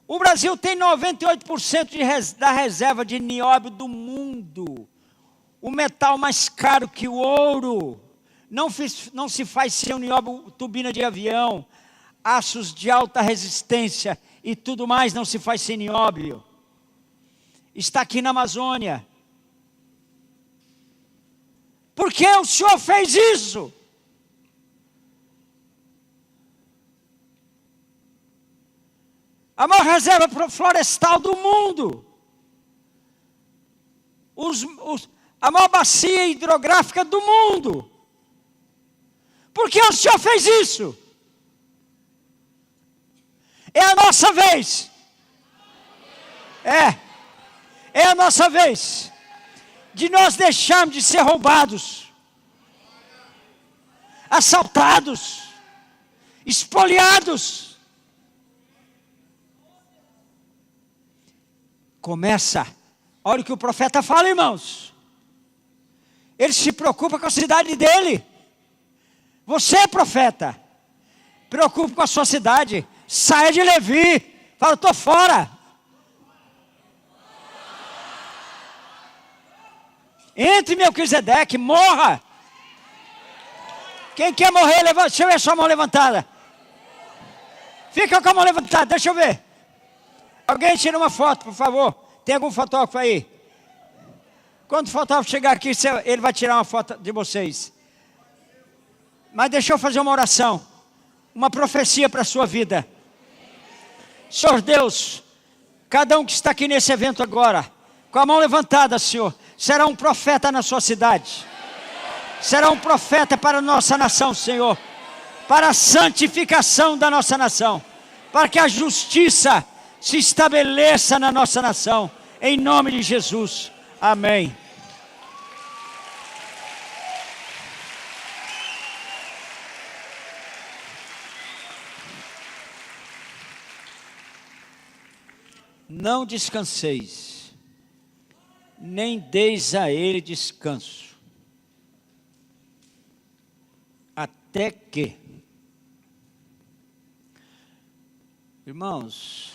o Brasil tem 98% da reserva de nióbio do mundo. O metal mais caro que o ouro. Não se faz sem o nióbio, turbina de avião, aços de alta resistência e tudo mais não se faz sem nióbio. Está aqui na Amazônia. Por que o Senhor fez isso? A maior reserva florestal do mundo. A maior bacia hidrográfica do mundo. Por que o Senhor fez isso? É a nossa vez. É a nossa vez de nós deixarmos de ser roubados, assaltados, espoliados. Começa, olha o que o profeta fala, irmãos. Ele se preocupa com a cidade dele. Você é profeta, preocupe com a sua cidade. Saia de Levi, fala, estou fora. Entre, Melquisedeque, morra. Quem quer morrer, levanta. Deixa eu ver sua mão levantada. Fica com a mão levantada, deixa eu ver. Alguém tira uma foto, por favor. Tem algum fotógrafo aí? Quando o fotógrafo chegar aqui, ele vai tirar uma foto de vocês. Mas deixa eu fazer uma oração. Uma profecia para a sua vida. Senhor Deus, cada um que está aqui nesse evento agora, com a mão levantada, Senhor, será um profeta na sua cidade. Será um profeta para a nossa nação, Senhor. Para a santificação da nossa nação. Para que a justiça se estabeleça na nossa nação. Em nome de Jesus. Amém. Não descanseis, nem deis a ele descanso, até que, irmãos,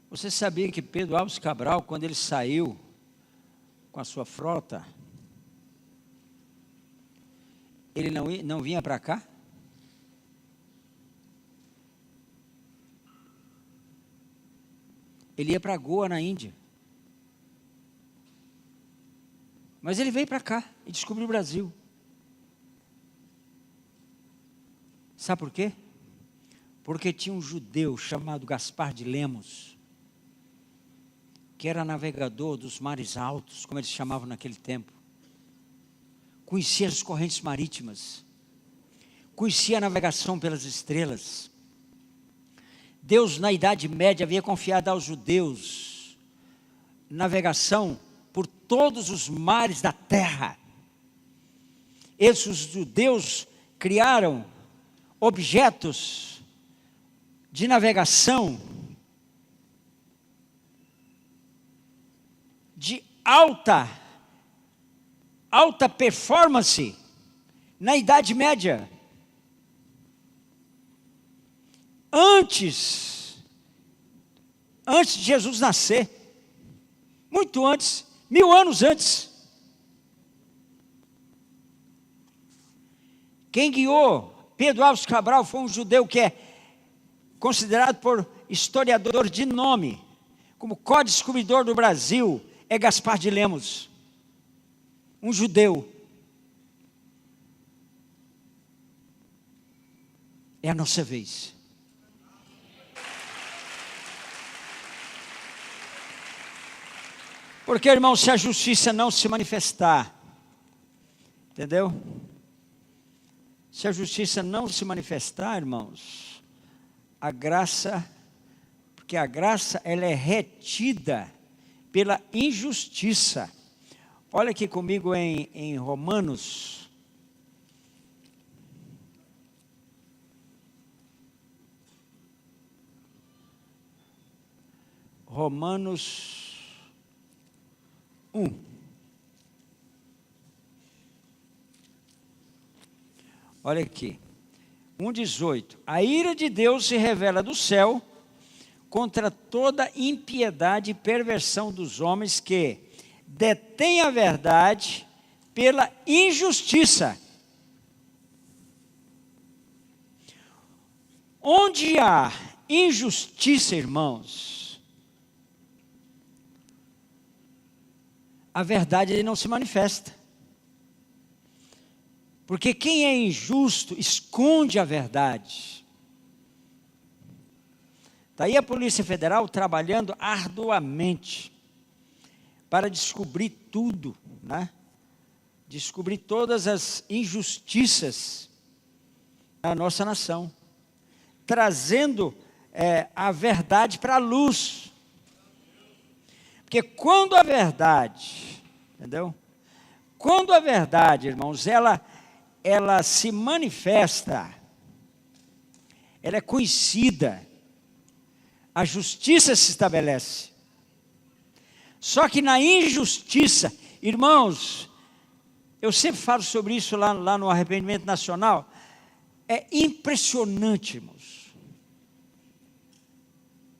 você sabia que Pedro Alves Cabral, quando ele saiu com a sua frota, ele não vinha para cá? Ele ia para Goa, na Índia. Mas ele veio para cá e descobriu o Brasil. Sabe por quê? Porque tinha um judeu chamado Gaspar de Lemos, que era navegador dos mares altos, como eles chamavam naquele tempo. Conhecia as correntes marítimas. Conhecia a navegação pelas estrelas. Deus, na Idade Média, havia confiado aos judeus navegação por todos os mares da terra. Esses judeus criaram objetos de navegação de alta performance na Idade Média. Antes de Jesus nascer, muito antes, 1000 anos antes. Quem guiou Pedro Álvares Cabral foi um judeu que é considerado por historiadores de nome como co-descobridor do Brasil, é Gaspar de Lemos, um judeu. É a nossa vez. Porque, irmão, se a justiça não se manifestar, entendeu? Se a justiça não se manifestar, irmãos, a graça, porque a graça ela é retida pela injustiça. Olha aqui comigo em Romanos. Romanos 1. Olha aqui. 1,18. A ira de Deus se revela do céu contra toda impiedade e perversão dos homens que detêm a verdade pela injustiça. Onde há injustiça, irmãos, a verdade não se manifesta. Porque quem é injusto esconde a verdade. Está aí a Polícia Federal trabalhando arduamente para descobrir tudo, né? Descobrir todas as injustiças da nossa nação, trazendo a verdade para a luz. Porque quando a verdade, entendeu? Quando a verdade, irmãos, ela se manifesta, ela é conhecida, a justiça se estabelece. Só que na injustiça, irmãos, eu sempre falo sobre isso lá no Arrependimento Nacional, é impressionante, irmãos,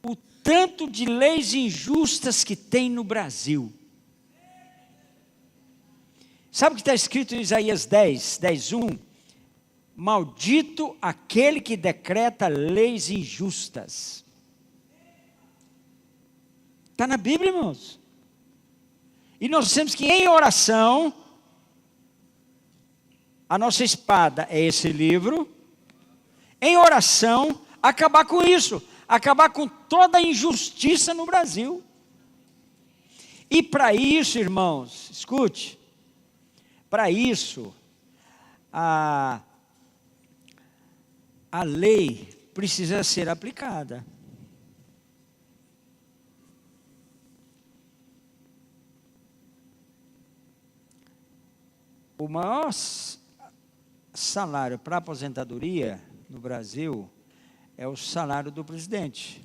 o tanto de leis injustas que tem no Brasil. Sabe o que está escrito em Isaías 10:1? Maldito aquele que decreta leis injustas. Está na Bíblia, irmãos. E nós temos que, em oração, a nossa espada é esse livro, em oração, acabar com isso, acabar com toda a injustiça no Brasil. E para isso, irmãos, escute, para isso, a lei precisa ser aplicada. O maior salário para aposentadoria no Brasil é o salário do presidente.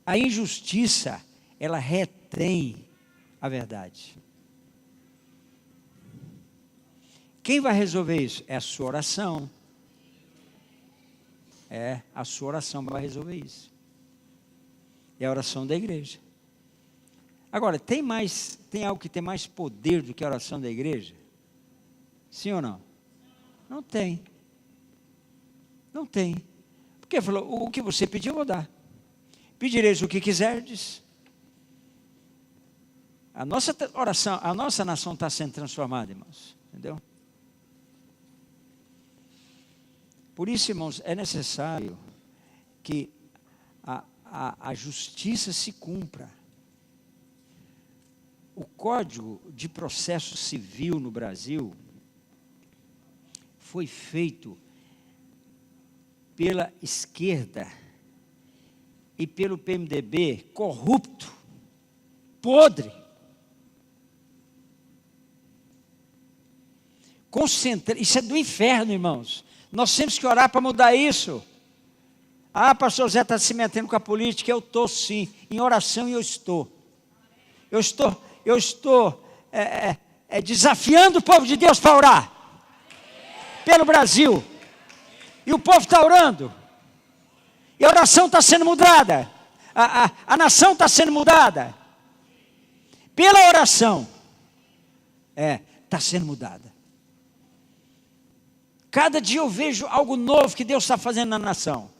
A injustiça, ela retém a verdade. Quem vai resolver isso? É a sua oração. A sua oração vai resolver isso. É a oração da igreja. Agora, tem algo que tem mais poder do que a oração da igreja? Sim ou não? Não tem. Não tem. Porque falou, o que você pediu, eu vou dar. Pedireis o que quiserdes. A nossa oração, a nossa nação está sendo transformada, irmãos. Entendeu? Por isso, irmãos, é necessário que a justiça se cumpra. O Código de Processo Civil no Brasil foi feito pela esquerda e pelo PMDB corrupto, podre. Isso é do inferno, irmãos. Nós temos que orar para mudar isso. Ah, pastor Zé está se metendo com a política. Eu estou sim, em oração eu estou. Eu estou desafiando o povo de Deus para orar. Pelo Brasil. E o povo está orando. E a oração está sendo mudada. A nação está sendo mudada. Pela oração. Está sendo mudada. Cada dia eu vejo algo novo que Deus está fazendo na nação.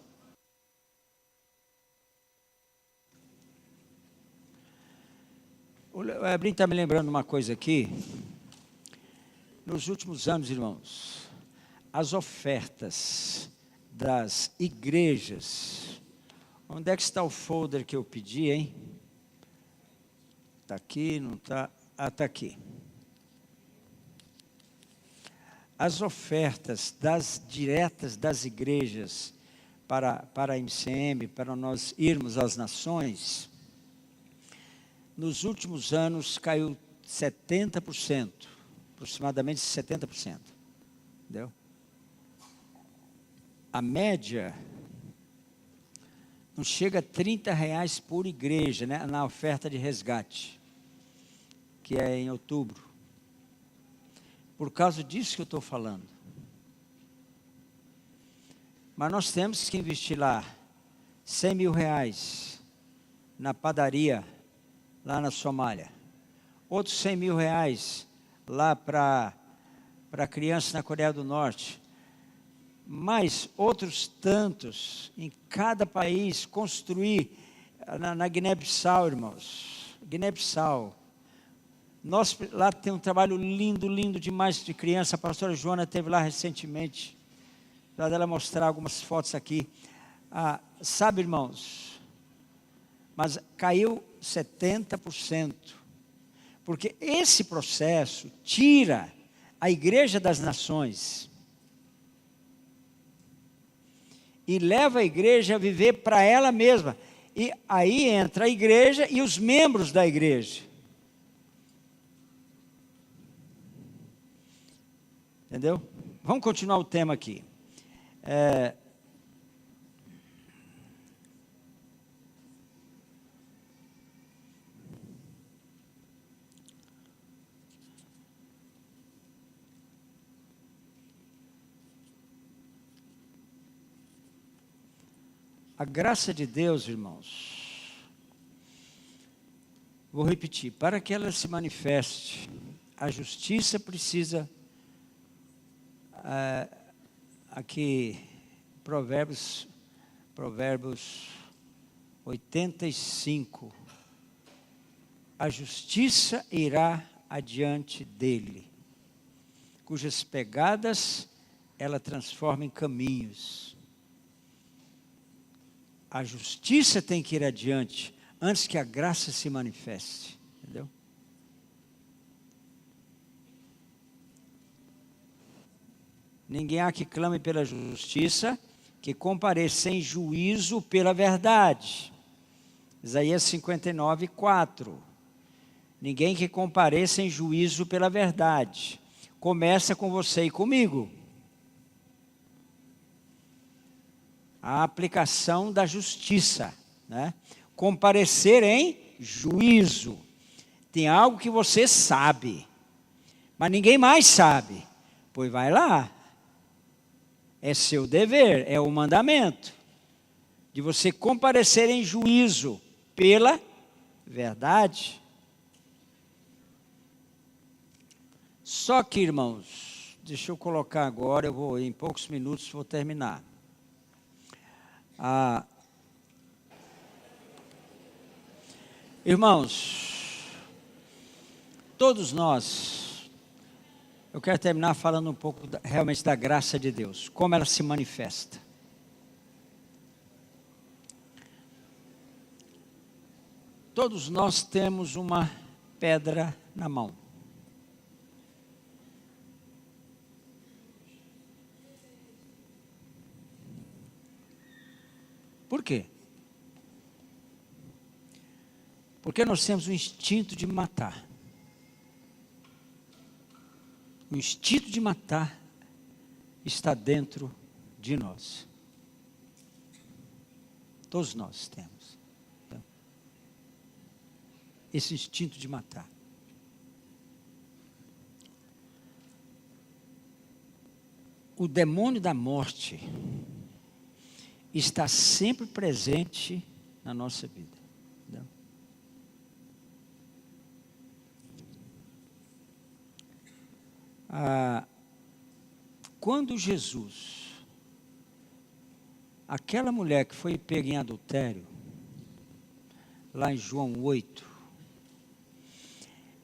O Ebrinho está me lembrando uma coisa aqui. Nos últimos anos, irmãos, as ofertas das igrejas. Onde é que está o folder que eu pedi, hein? Está aqui, não está? Ah, está aqui. As ofertas diretas das igrejas para a MCM, para nós irmos às nações, nos últimos anos caiu 70%, aproximadamente 70%. Entendeu? A média não chega a R$30 por igreja, né, na oferta de resgate, que é em outubro. Por causa disso que eu estou falando. Mas nós temos que investir lá R$100 mil na padaria, lá na Somália. Outros R$100 mil lá para crianças na Coreia do Norte. Mais outros tantos em cada país, construir na Guiné-Bissau, irmãos. Guiné-Bissau. Nós lá tem um trabalho lindo, lindo demais de criança. A pastora Joana esteve lá recentemente, para ela mostrar algumas fotos aqui. Sabe, irmãos, mas caiu 70%, porque esse processo tira a igreja das nações e leva a igreja a viver para ela mesma. E aí entra a igreja e os membros da igreja. Entendeu? Vamos continuar o tema aqui. A graça de Deus, irmãos, vou repetir, para que ela se manifeste, a justiça precisa, aqui, Provérbios 85, a justiça irá adiante dele, cujas pegadas ela transforma em caminhos. A justiça tem que ir adiante, antes que a graça se manifeste, entendeu? Ninguém há que clame pela justiça, que compareça sem juízo pela verdade. Isaías 59, 4. Ninguém que compareça em juízo pela verdade. Começa com você e comigo. A aplicação da justiça, né? Comparecer em juízo. Tem algo que você sabe, mas ninguém mais sabe. Pois vai lá. É seu dever, é o mandamento de você comparecer em juízo pela verdade. Só que, irmãos, deixa eu colocar agora, em poucos minutos vou terminar. Irmãos, todos nós, eu quero terminar falando um pouco realmente da graça de Deus, como ela se manifesta. Todos nós temos uma pedra na mão. Por quê? Porque nós temos o instinto de matar. O instinto de matar está dentro de nós. Todos nós temos esse instinto de matar. O demônio da morte está sempre presente na nossa vida. Entendeu? Quando Jesus, aquela mulher que foi pega em adultério, lá em João 8,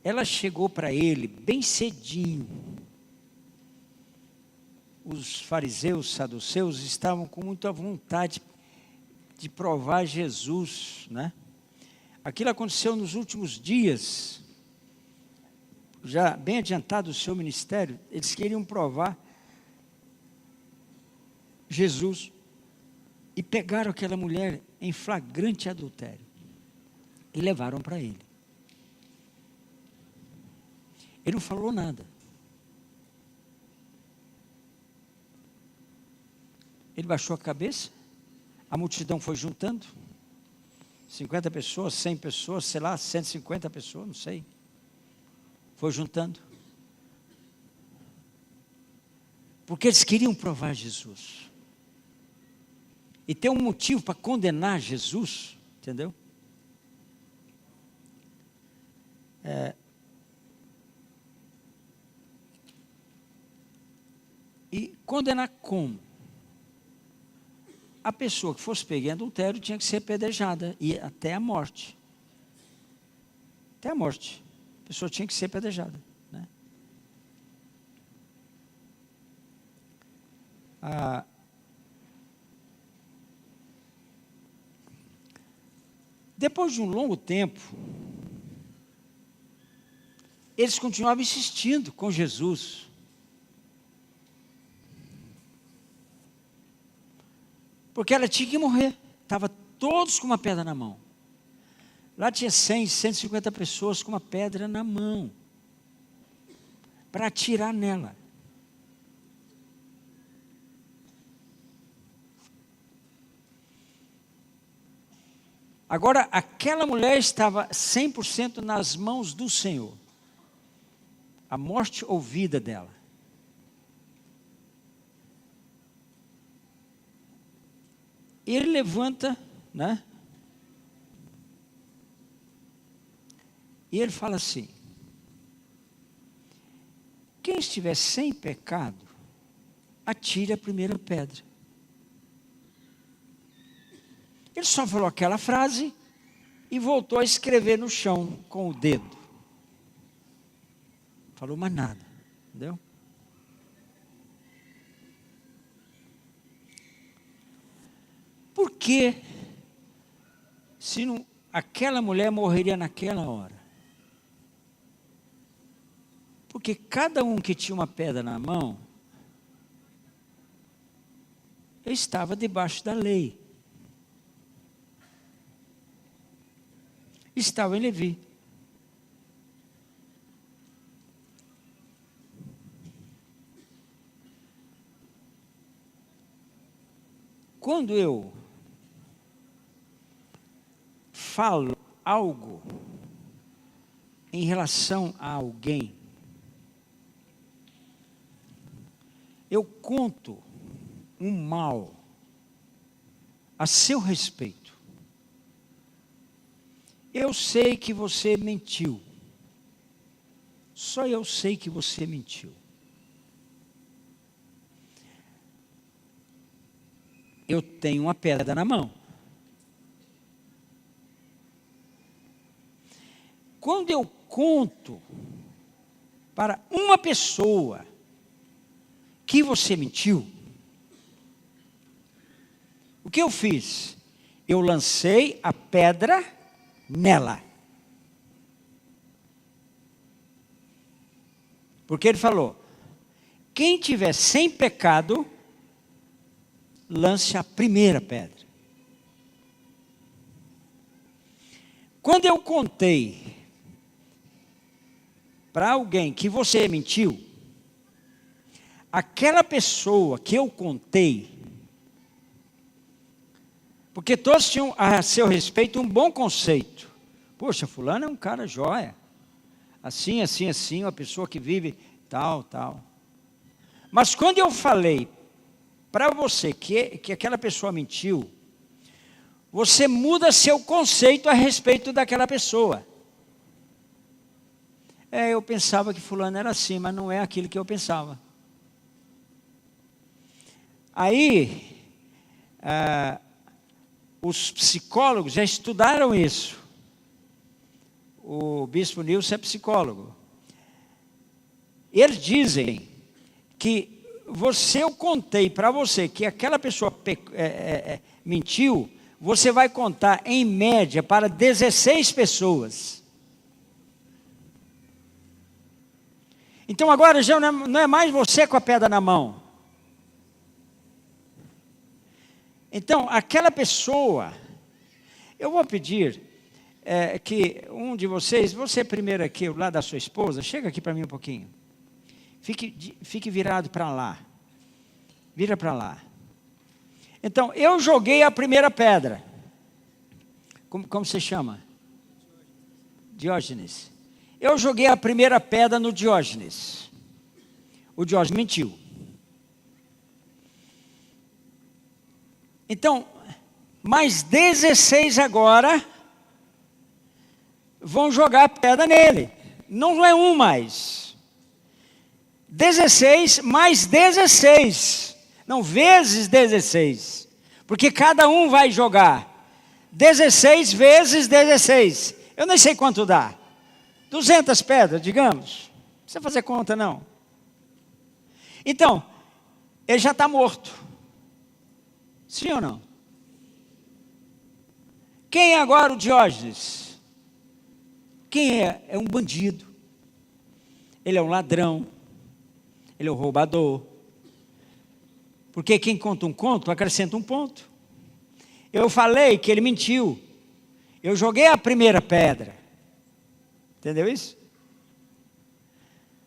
ela chegou para ele bem cedinho. Os fariseus, saduceus estavam com muita vontade de provar Jesus, né? Aquilo aconteceu nos últimos dias, já bem adiantado o seu ministério, eles queriam provar Jesus e pegaram aquela mulher em flagrante adultério e levaram para ele. Ele não falou nada. Ele baixou a cabeça, a multidão foi juntando, 50 pessoas, 100 pessoas, sei lá, 150 pessoas, não sei. Foi juntando. Porque eles queriam provar Jesus. E ter um motivo para condenar Jesus, entendeu? E condenar como? A pessoa que fosse pega em adultério tinha que ser apedrejada, e até a morte. Até a morte. A pessoa tinha que ser apedrejada, né? Depois de um longo tempo, eles continuavam insistindo com Jesus. Porque ela tinha que morrer. Estavam todos com uma pedra na mão. Lá tinha 100, 150 pessoas com uma pedra na mão. Para atirar nela. Agora, aquela mulher estava 100% nas mãos do Senhor. A morte ou vida dela. Ele levanta, né? E ele fala assim: quem estiver sem pecado, atire a primeira pedra. Ele só falou aquela frase e voltou a escrever no chão com o dedo. Falou mais nada, entendeu? Por que, se não, aquela mulher morreria naquela hora? Porque cada um que tinha uma pedra na mão estava debaixo da lei. Estava em Levi. Quando eu falo algo em relação a alguém, eu conto um mal a seu respeito. Eu sei que você mentiu. Só eu sei que você mentiu. Eu tenho uma pedra na mão. Quando eu conto para uma pessoa que você mentiu, o que eu fiz? Eu lancei a pedra nela. Porque ele falou: quem tiver sem pecado, lance a primeira pedra. Quando eu contei para alguém que você mentiu, aquela pessoa que eu contei, porque todos tinham a seu respeito um bom conceito. Poxa, fulano é um cara jóia. Assim, assim, assim, uma pessoa que vive tal, tal. Mas quando eu falei para você que aquela pessoa mentiu, você muda seu conceito a respeito daquela pessoa. Eu pensava que fulano era assim, mas não é aquilo que eu pensava. Aí, os psicólogos já estudaram isso. O bispo Nilson é psicólogo. Eles dizem que eu contei para você que aquela pessoa mentiu, você vai contar em média para 16 pessoas. Então agora já não é mais você com a pedra na mão. Então aquela pessoa, eu vou pedir que um de vocês, você primeiro aqui, ao lado da sua esposa, chega aqui para mim um pouquinho. Fique virado para lá. Vira para lá. Então, eu joguei a primeira pedra. Como você chama? Diógenes. Eu joguei a primeira pedra no Diógenes. O Diógenes mentiu. Então, mais 16 agora vão jogar a pedra nele. Não é um mais. 16 mais 16. Não, vezes 16. Porque cada um vai jogar 16 vezes 16. Eu nem sei quanto dá. 200 pedras, digamos. Não precisa fazer conta, não. Então, ele já está morto. Sim ou não? Quem é agora o Diógenes? Quem é? É um bandido. Ele é um ladrão. Ele é um roubador. Porque quem conta um conto, acrescenta um ponto. Eu falei que ele mentiu. Eu joguei a primeira pedra. Entendeu isso?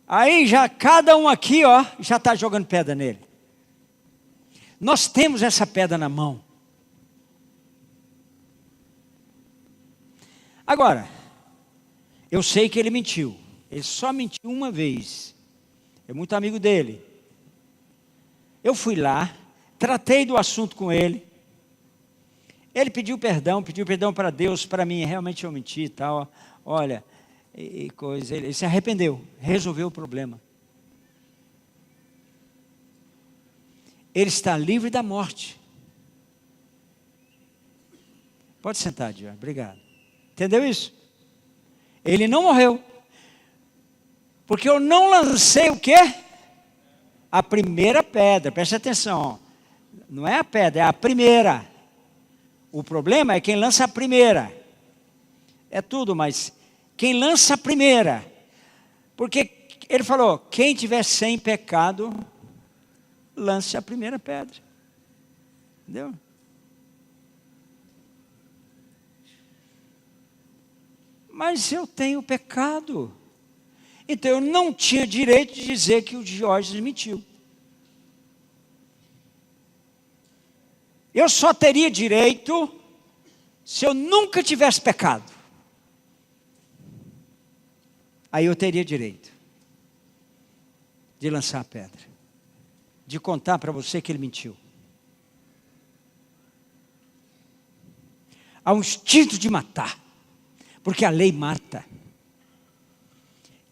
Aí já cada um aqui, já está jogando pedra nele. Nós temos essa pedra na mão. Agora, eu sei que ele mentiu. Ele só mentiu uma vez. É muito amigo dele. Eu fui lá, tratei do assunto com ele. Ele pediu perdão para Deus, para mim, realmente eu menti e tal. Olha, coisa, ele se arrependeu, resolveu o problema. Ele está livre da morte. Pode sentar, Diana, obrigado. Entendeu isso? Ele não morreu. Porque eu não lancei o quê? A primeira pedra, presta atenção. Não é a pedra, é a primeira. O problema é quem lança a primeira. É tudo, mas quem lança a primeira. Porque ele falou, quem tiver sem pecado, lance a primeira pedra. Entendeu? Mas eu tenho pecado. Então eu não tinha direito de dizer que o Diógenes mentiu. Eu só teria direito se eu nunca tivesse pecado. Aí eu teria direito de lançar a pedra, de contar para você que ele mentiu. Há um instinto de matar, porque a lei mata.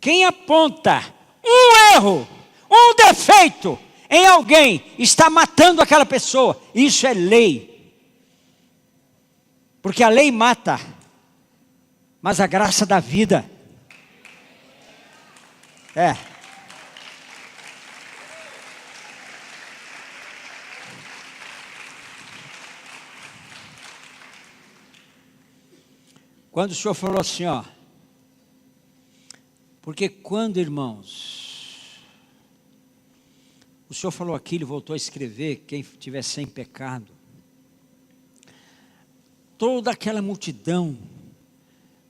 Quem aponta um erro, um defeito em alguém, está matando aquela pessoa. Isso é lei. Porque a lei mata, mas a graça dá vida. Quando o Senhor falou assim, porque quando, irmãos, o Senhor falou aquilo e voltou a escrever, quem estiver sem pecado, toda aquela multidão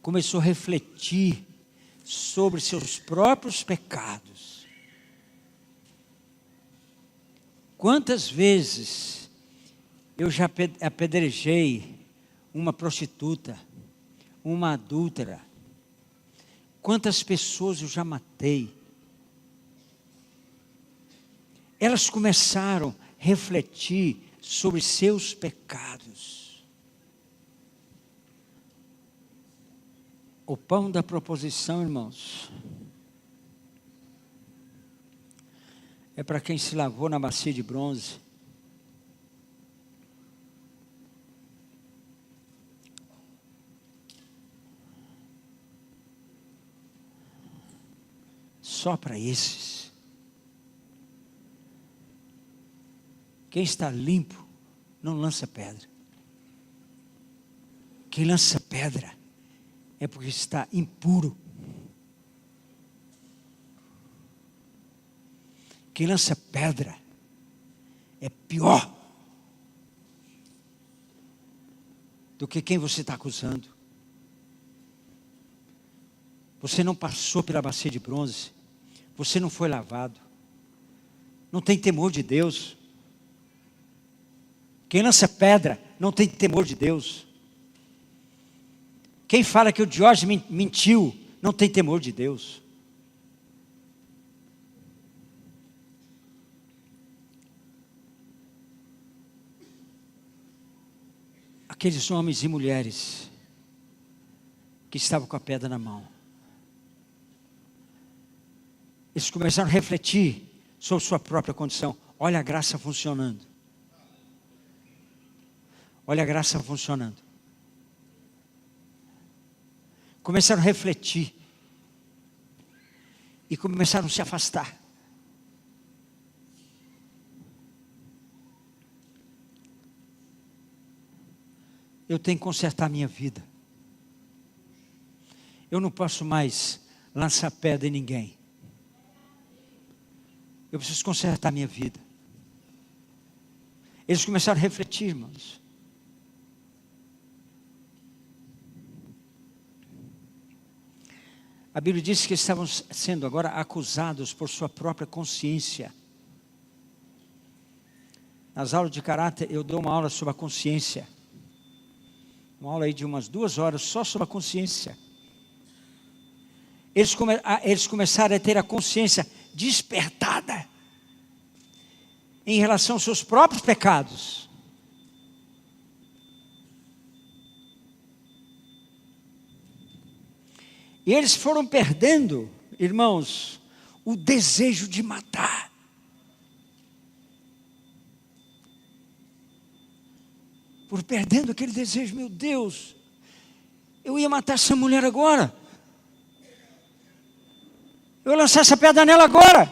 começou a refletir sobre seus próprios pecados. Quantas vezes eu já apedrejei uma prostituta, uma adúltera? Quantas pessoas eu já matei? Elas começaram a refletir sobre seus pecados. O pão da proposição, irmãos, é para quem se lavou na bacia de bronze. Só para esses. Quem está limpo não lança pedra. Quem lança pedra é porque está impuro. Quem lança pedra é pior do que quem você está acusando. Você não passou pela bacia de bronze. Você não foi lavado. Não tem temor de Deus. Quem lança pedra não tem temor de Deus. Quem fala que o Jorge mentiu não tem temor de Deus. Aqueles homens e mulheres que estavam com a pedra na mão, eles começaram a refletir sobre sua própria condição. Olha a graça funcionando. Olha a graça funcionando. Começaram a refletir. E começaram a se afastar. Eu tenho que consertar a minha vida. Eu não posso mais lançar pedra em ninguém. Eu preciso consertar a minha vida. Eles começaram a refletir, irmãos. A Bíblia diz que estavam sendo agora acusados por sua própria consciência. Nas aulas de caráter eu dou uma aula sobre a consciência. Uma aula aí de umas 2 horas só sobre a consciência. Eles começaram a ter a consciência despertada em relação aos seus próprios pecados. E eles foram perdendo, irmãos, o desejo de matar. Por perdendo aquele desejo, meu Deus, eu ia matar essa mulher agora. Eu ia lançar essa pedra nela agora.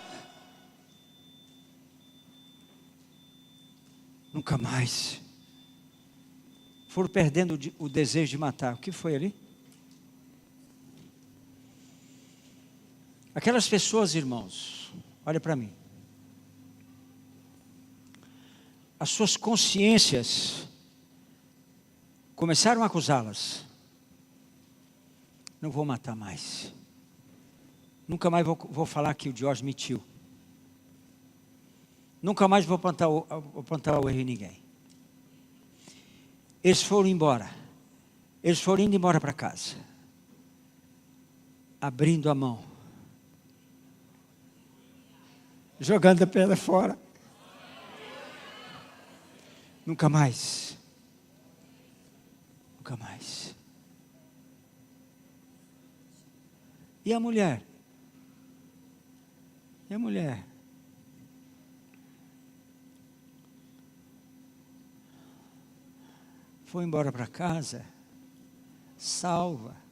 Nunca mais. Foram perdendo o desejo de matar. O que foi ali? Aquelas pessoas, irmãos, olha para mim. As suas consciências começaram a acusá-las. Não vou matar mais. Nunca mais vou falar que o Jorge mentiu. Nunca mais vou apontar o erro em ninguém. Eles foram embora. Eles foram indo embora para casa. Abrindo a mão. Jogando a pedra fora. Nunca mais. Nunca mais. E a mulher? E a mulher? Foi embora para casa, salva.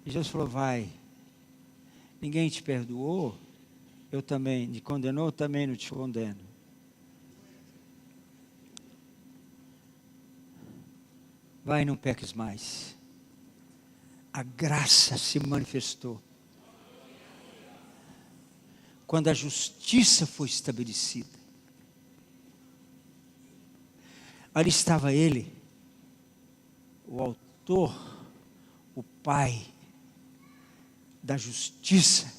E Jesus falou, vai, ninguém te perdoou, eu também, te condenou, eu também não te condeno. Vai e não peques mais. A graça se manifestou. Quando a justiça foi estabelecida. Ali estava ele, o autor, o pai da justiça.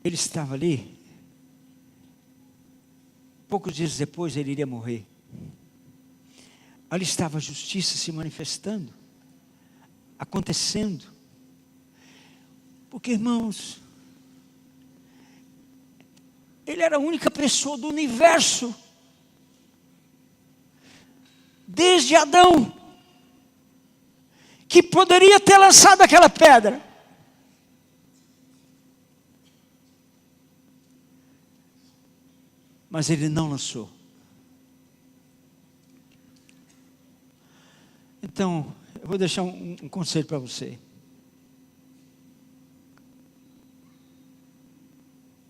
Ele estava ali. Poucos dias depois ele iria morrer. Ali estava a justiça se manifestando, acontecendo. Porque, irmãos, ele era a única pessoa do universo, desde Adão, que poderia ter lançado aquela pedra. Mas ele não lançou. Então, eu vou deixar um conselho para você.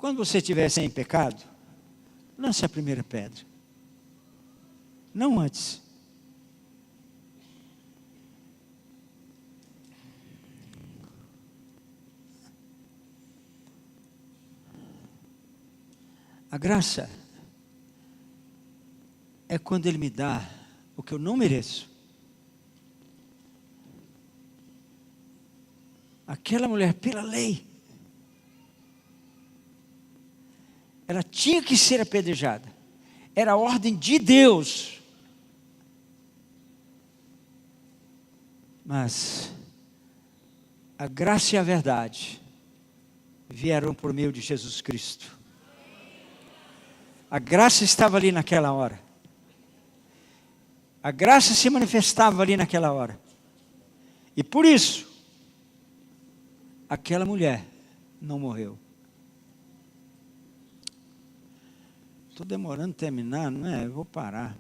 Quando você estiver sem pecado, lance a primeira pedra. Não antes. A graça é quando Ele me dá o que eu não mereço. Aquela mulher, pela lei, ela tinha que ser apedrejada. Era a ordem de Deus. Mas a graça e a verdade vieram por meio de Jesus Cristo. A graça estava ali naquela hora. A graça se manifestava ali naquela hora. E por isso, aquela mulher não morreu. Estou demorando a terminar, não é? Eu vou parar.